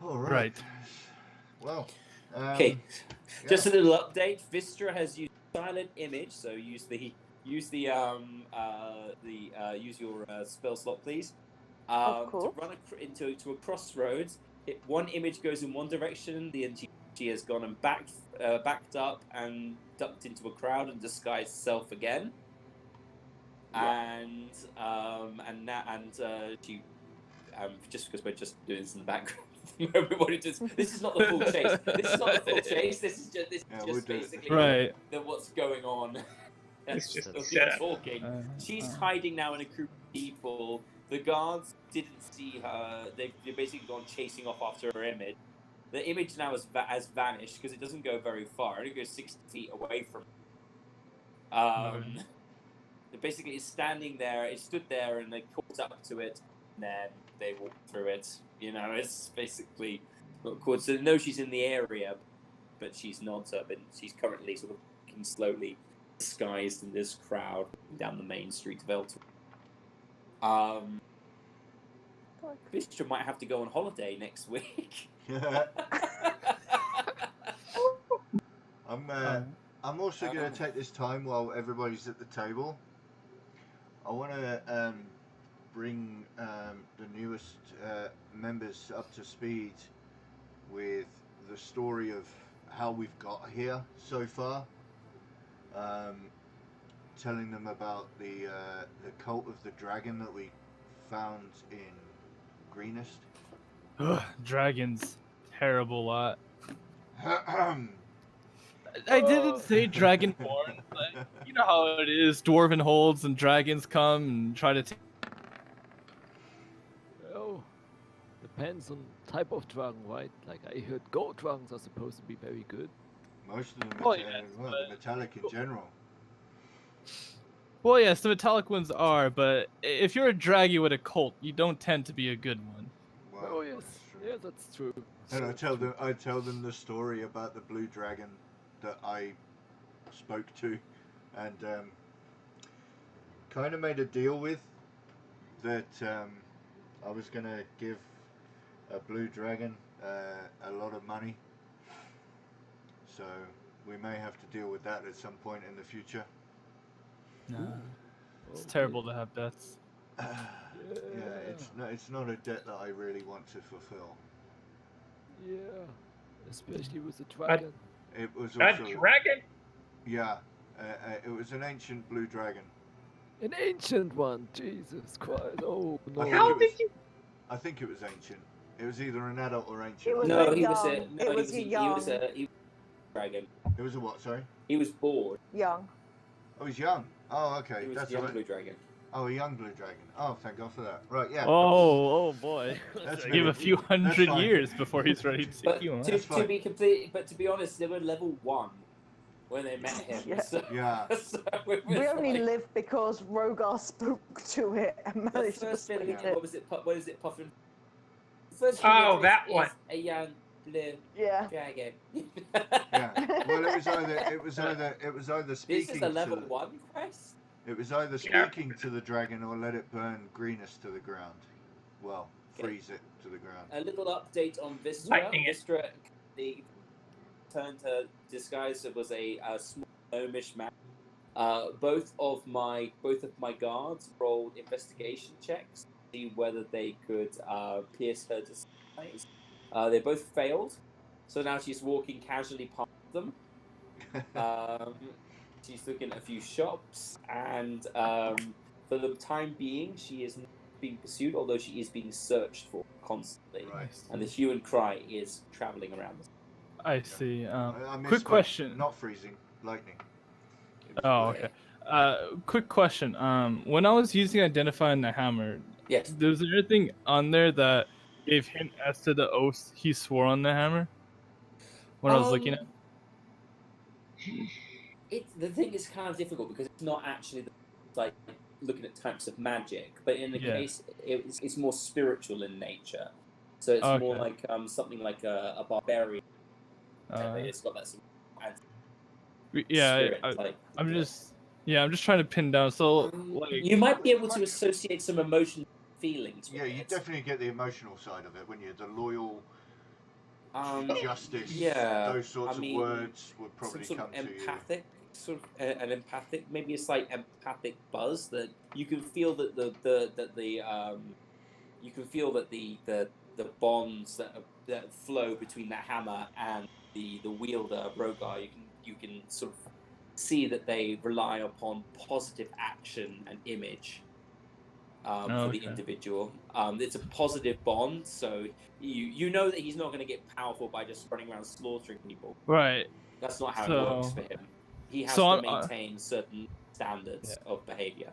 All right. Right. Well. Okay. Yeah. Just a little update. Vistra has used silent image, so use your spell slot, please. Of course. To run into a crossroads. One image goes in one direction. She has gone and backed up and ducked into a crowd and disguised self again. Yeah. She just because we're just doing this in the background. Everybody just this is not the full chase. This is just basically Right. what's going on. It's just People set up. talking. She's hiding now in a group of people. The guards didn't see her. They've basically gone chasing off after her image. the image now has vanished because it doesn't go very far. It only goes 60 feet away from. It basically is standing there. It stood there, and they caught up to it, and then they walked through it. You know, it's basically not caught. So they know she's in the area, but she's not. But she's currently sort of walking slowly, disguised in this crowd down the main street of Elton. Bishop might have to go on holiday next week. I'm also going to take this time while everybody's at the table. I want to bring the newest members up to speed with the story of how we've got here so far. Telling them about the cult of the dragon that we found in Greenest. Ugh, dragons, terrible lot. I didn't say dragonborn, but you know how it is. Dwarven holds and dragons come and try to take. Well, depends on type of dragon, right? Like I heard gold dragons are supposed to be very good. Most of them, Oh, are yes, the metallic in general. Well, yes, the metallic ones are, but if you're a draggy with a cult, you don't tend to be a good one. Wow, Oh yes, that's true. yeah, that's true. And So true. I tell them the story about the blue dragon that I spoke to, and kind of made a deal with that I was gonna give a blue dragon a lot of money. So we may have to deal with that at some point in the future. Nah, it's Okay. terrible to have debts. Yeah, it's not a debt that I really want to fulfill. Yeah, especially with the dragon. It was A also dragon? yeah, it was an ancient blue dragon. An ancient one. Jesus Christ. Oh I no. think How it did was- you? I think it was ancient. It was either an adult or ancient. It was No, a he was a young. no, It he was was a a young. dragon. It was a what? Sorry. He was bored. Young. Oh, he's young. Oh, okay. He was That's a young right. blue dragon. Oh, a young blue dragon. Oh, thank God for that. Right, yeah. Oh boy. That's Give a few hundred fine. years before he's ready to But heal. to fine. be complete, but to be honest, they were level 1 when they met him. Yeah. So, Yeah. so it We was only like, lived because Rogar spoke to it and the managed to first bit. persuade Yeah. it. What was it? What is it? Puffin. The first Oh, thing that is one. A young blue Yeah. dragon. Yeah. Well, it was either This speaking is a level to 1 quest. it was either Yeah. speaking to the dragon or let it burn Greenest to the ground. Well, Okay. freeze it to the ground. A little update on Vistra. Lightning it. Vistra, the turned her disguise. It was a small gnomish man. Both of my guards rolled investigation checks to see whether they could pierce her disguise. They both failed, so now she's walking casually past them. She's looking at a few shops, and for the time being, she is not being pursued, although she is being searched for constantly. Right. And the hue and cry is traveling around. I see. I Quick misspoke. question. Not freezing, lightning. It was Oh, lightning. okay. Quick question. When I was using identifying the hammer, Yes. was there anything on there that gave hint as to the oath he swore on the hammer? When I was looking at. The thing is kind of difficult because it's not actually like looking at types of magic, but in the Yeah. case, it's more spiritual in nature. So it's more Okay. like something like a barbarian. Uh, It's got that sort of yeah, spirit. I'm just trying to pin down. So like, you might be able to associate some emotion feelings. Yeah, with you it. definitely get the emotional side of it when you're the loyal, justice. yeah, Those sorts I mean, of words would probably some sort come of to you. empathic, sort of an empathic, maybe a slight empathic buzz that you can feel that you can feel that the bonds that flow between the hammer and the wielder Rogar, you can sort of see that they rely upon positive action and image for the Okay. individual. It's a positive bond, so you know that he's not going to get powerful by just running around slaughtering people. right. That's not how So- it works for him. He has so to I'm- maintain certain standards of behavior.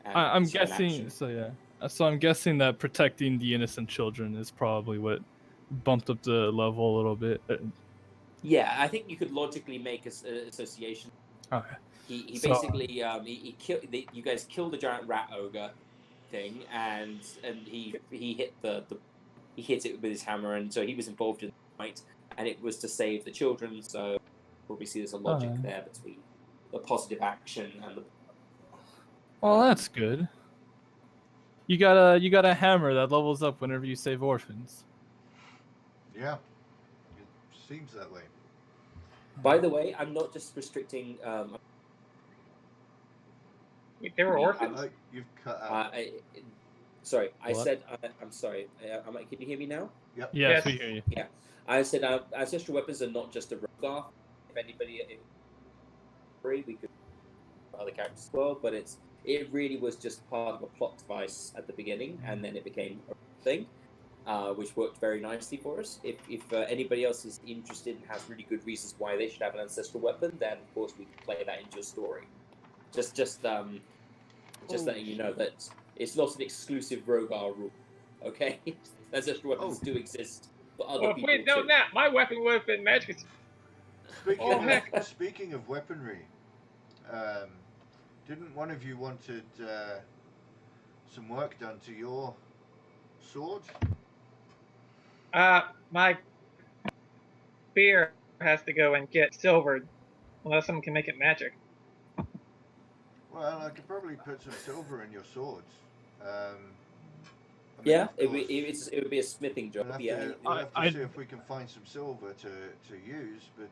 and I'm certain guessing. action. So yeah. So I'm guessing that protecting the innocent children is probably what bumped up the level a little bit. Yeah, I think you could logically make an association. Okay. He So- basically he killed you guys killed the giant rat ogre thing, and he hit he hit it with his hammer, and so he was involved in the fight, and it was to save the children. So probably see there's a logic there between the positive action and the. Well, that's good. You got a hammer that levels up whenever you save orphans. Yeah, it seems that way. By the way, I'm not just restricting. They were orphans? You've cut out. Sorry, I What? said. I'm sorry. Can you hear me now? Yep. Yes, Yes. we hear you. Yeah, I said ancestral weapons are not just a Rogar. If anybody, we could other characters as well, but it really was just part of a plot device at the beginning, and then it became a thing, which worked very nicely for us. If anybody else is interested and has really good reasons why they should have an ancestral weapon, then of course we can play that into your story. Just letting you know that it's not an exclusive Rogar rule. Okay, ancestral weapons do exist for other Well, if people we had known too. that, my weapon would have been magic. Speaking of weaponry, didn't one of you wanted some work done to your sword? My spear has to go and get silvered, unless someone can make it magic. Well, I could probably put some silver in your swords. Yeah, of it course, would be a smithing job. we'll have to I- see if we can find some silver to use, but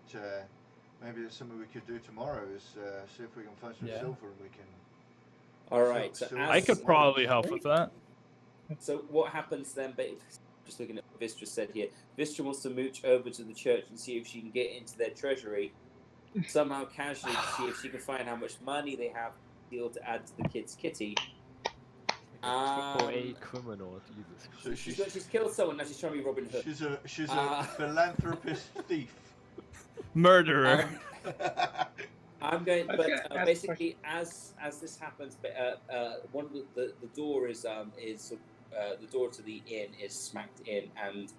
maybe it's something we could do tomorrow is see if we can find some Yeah. silver and we can... All right. So So I as- could probably help with that. So what happens then? Just looking at what Vistra said here. Vistra wants to mooch over to the church and see if she can get into their treasury, somehow casually to see if she can find how much money they have to add to the kid's kitty. A criminal, Jesus So Christ. She's killed someone. Now she's trying to be Robin Hood. She's a philanthropist thief. Murderer. I'm going, I was but gonna ask a basically, as this happens, one of the door is the door to the inn is smacked in, and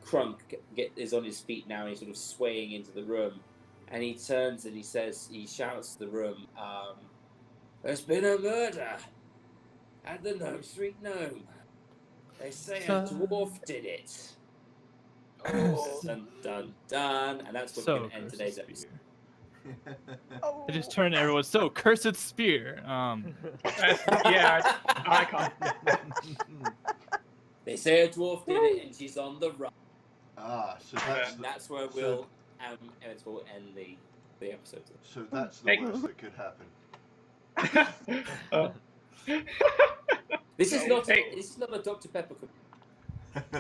Crunk is on his feet now, and he's sort of swaying into the room, and he turns and he shouts to the room, "There's been a murder at the Gnome Street Gnome. They say a dwarf did it." Oh, dun dun dun, and that's what's going to end today's episode. I just turned to everyone. So cursed spear. Yeah, icon. They say a dwarf did it, and she's on the run. So And that's where we'll end the episode. So that's the Hey. worst that could happen. This is not Hey. a Dr. Pepper. Can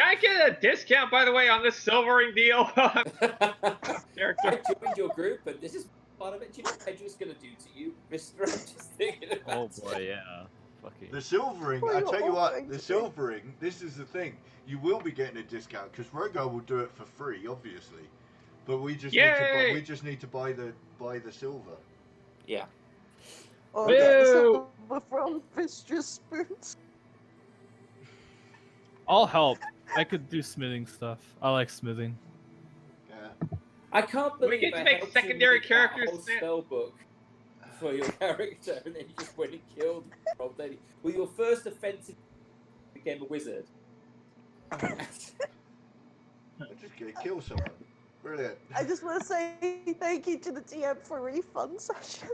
I get a discount, by the way, on this silvering deal? I joined your group, and this is part of it. Do you know what Pedro's going to do to you, Mister? I'm just thinking about Oh it. boy, yeah. Fucking. The silvering, Well, I you're tell you all what, going the to be. silvering, this is the thing. You will be getting a discount because Rogar will do it for free, obviously. But we just need to buy the silver. Yeah. Or Boo! get the silver from Vistra's spoons. I'll help. I could do smithing stuff. I like smithing. Yeah. I can't We believe get to I make helped secondary you make characters that whole snap. spell book for your character, and then you just went and killed the old lady. Well, your first offensive became a wizard. I'm just gonna kill someone. Brilliant. I just want to say thank you to the DM for a really fun session.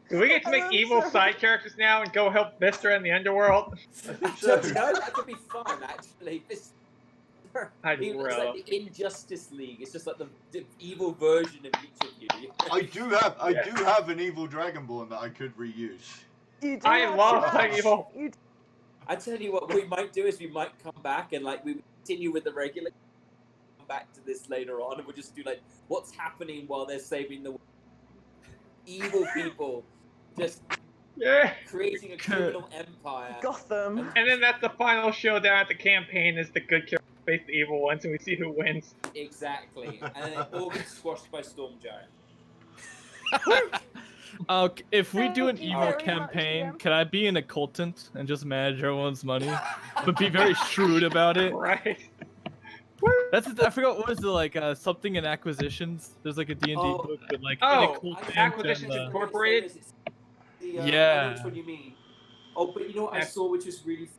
Do we get to make I'm evil sorry. side characters now and go help Vistra in the underworld? I think So, so. you know, that could be fun, actually. I'd It's rather. like the Injustice League. It's just like the evil version of each of you. I do have an evil dragonborn that I could reuse. You do I have love to playing match. evil. You I tell you what we might do is we might come back and like we continue with the regular. Come back to this later on, and we'll just do like what's happening while they're saving the evil people, just Yeah. creating a criminal empire. Gotham. And then that's the final showdown at the campaign is the good characters face the evil ones and we see who wins. Exactly, and then it all gets squashed by Storm Giant. If we do an Thank you evil very much, campaign, DM. can I be an occultant and just manage everyone's money, but be very shrewd about it? Right. I forgot what was the like something in acquisitions. There's like a D&D Oh, book with like an Oh, occultant Acquisitions and Incorporated? It's the, I know Yeah. which one you mean. Oh, but you know what I Ac- saw, which was really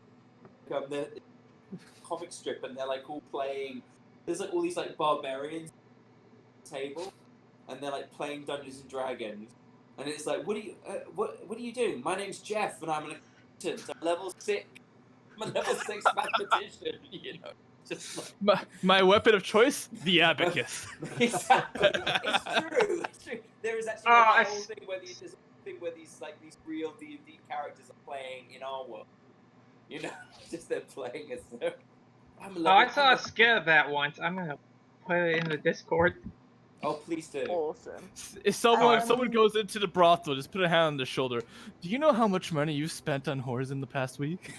the comic strip, and they're like all playing. There's like all these like barbarians at the table, and they're like playing Dungeons and Dragons, and it's like, what are you doing? My name's Jeff, and I'm an accountant. I'm level 6. I'm a level 6 mathematician. You know, just like my weapon of choice, the abacus. exactly. It's true. It's true. There is actually Oh, like I a whole s- thing where there's a thing where these real D&D characters are playing in our world. You know, just they're playing as though. Oh, I saw a skit of that once. I'm gonna put it in the Discord. Oh, please do. Awesome. If someone Um, goes into the brothel, just put a hand on their shoulder. Do you know how much money you've spent on whores in the past week?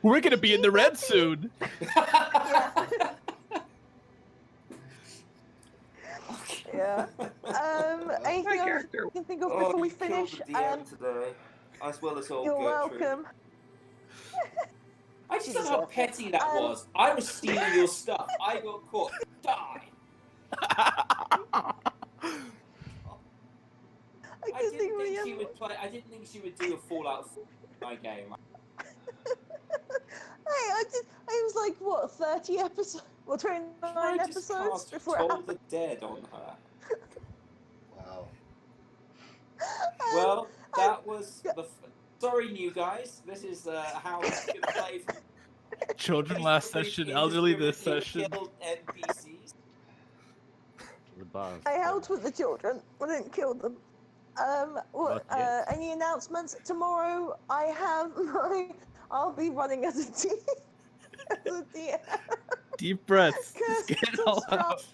We're gonna be in the red soon. Yeah. Anything My else character. you can think of Oh, before we you killed finish? the DM today, as well as old You're Gertrude. welcome. I just You don't know how deserve it. petty that was. I was stealing your stuff. I got caught. Die. I I can didn't think of think the she other would play. I didn't think she would do a Fallout 4 my game. I was like, what, 30 episodes? Well, 29 I just episodes cast before it Toll happened. the Dead on her. Wow. Well, that was the. Sorry, new guys. This is how it's going to play. Children last Basically, session, elderly this indiscriminately session. killed NPCs. The boss. I helped with the children. I didn't kill them. Not yet. Any announcements? Tomorrow I have I'll be running as a team. As a DM. Deep breaths. Just Curse get it of all Strahd. out.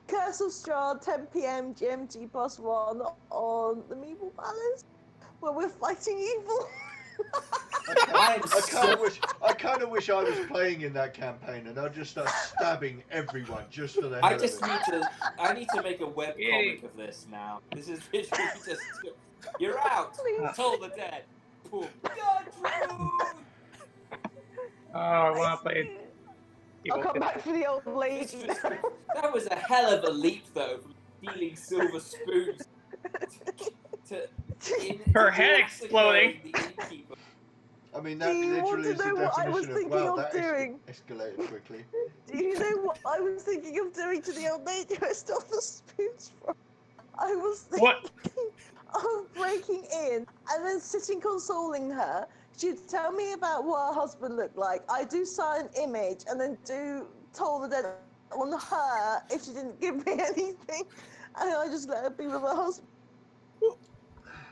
Curse of Strahd, 10 p.m. GMT +1 on the Meeple Palace, where we're fighting evil. I kind of wish I was playing in that campaign, and I'd just start stabbing everyone just for the hell I of just it. need to make a web comic of this now. This is literally just. You're out. Please. Toll the Dead. Boom. Gertrude! Oh, I want to play. I'll come back for the old lady. That was a hell of a leap, though, from stealing silver spoons to Her head exploding. The innkeeper. I mean, that Do you want literally to is the know what I was definition of thinking wow, of that doing? escalated quickly. Do you know what I was thinking of doing to the old lady I stole the spoons from? I was thinking What? of breaking in and then sitting consoling her. She'd tell me about what her husband looked like. I do silent image and then do Toll the Dead on her if she didn't give me anything. And I just let her be with her husband.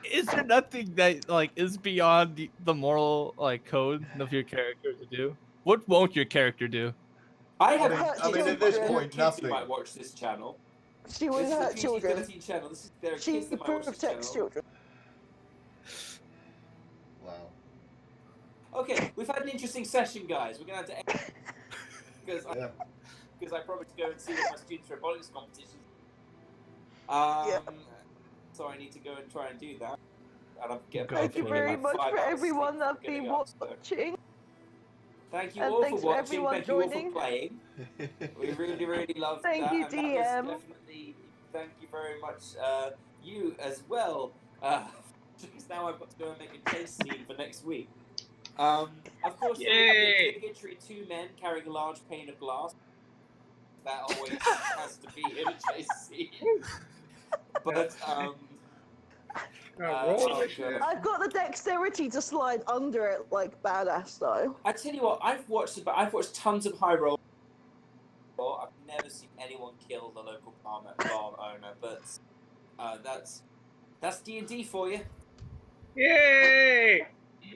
Is there nothing that like is beyond the moral like code of your character to do? What won't your character do? I have I mean, at this children. point, kids nothing. who might watch this channel. She This wouldn't is a hurt children. PG-13 channel. There are She kids that might watch this protects channel. children. Wow. Okay, we've had an interesting session, guys. We're gonna have to end because Yeah. I promised to go and see one of my students' robotics competitions. Yeah. So I need to go and try and do that. And I'll get Go back Thank you for in it. very like much 5 for hours everyone sleep that's getting been up, so. watching. Thank you And all thanks for for watching. everyone Thank you all joining. for playing. We really love Thank that. you, And that DM. was definitely. Thank you very much, you as well. Because now I've got to go and make a chase scene for next week. Of course, there will be Yay! obligatory 2 men carrying a large pane of glass. That always has to be in a chase scene. But Roll oh, initiative. God. I've got the dexterity to slide under it like badass style. I tell you what, I've watched tons of high roll. I've never seen anyone kill the local bar owner, but that's D&D for you. Yay!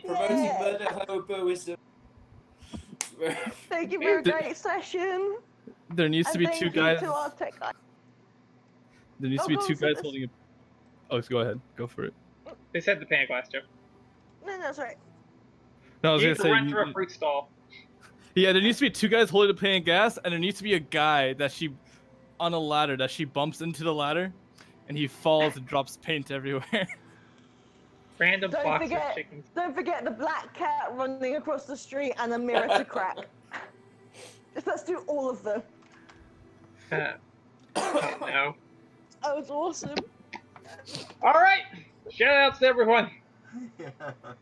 Promoting Yay. murder hoboism. Thank you for a great session. There needs to And be thank 2 you guys. to our tech guy. There needs to be go 2 on, say guys this. holding a. Oh, go ahead. Go for it. They said the pane glass joke. No, that's right. No, I was You gonna need to say. run through a fruit stall. Yeah, there needs to be 2 guys holding a pan of gas, and there needs to be a guy that she, on a ladder, that she bumps into the ladder, and he falls and drops paint everywhere. Random Don't box forget- of chickens. Don't forget the black cat running across the street and a mirror to crack. Just let's do all of them. No. That was awesome. All right. Shout outs to everyone.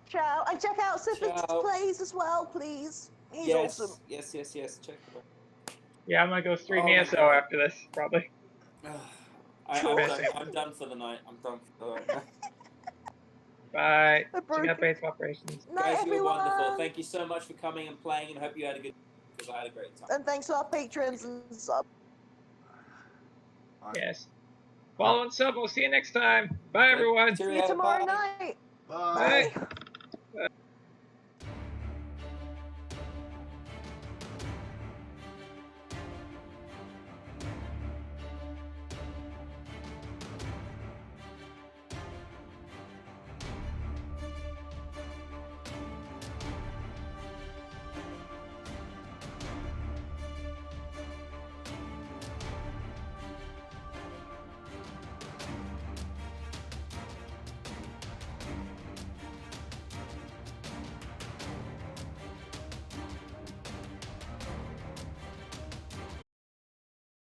Ciao. And check out Sifix Ciao. Plays as well, please. He's yes, awesome. yes. Check them out. Yeah, I'm gonna go stream Oh my ESO God. after this, probably. I'm done for the night. I'm done for the night. Bye. A Check out broken- base operations. Night, Guys, you were everyone. wonderful. Thank you so much for coming and playing, and hope you had a good. Because I had a great time. And thanks to our patrons and sub. Yes. Follow and sub. We'll see you next time. Bye, everyone. See you Cheerio, tomorrow bye. night. Bye. Bye.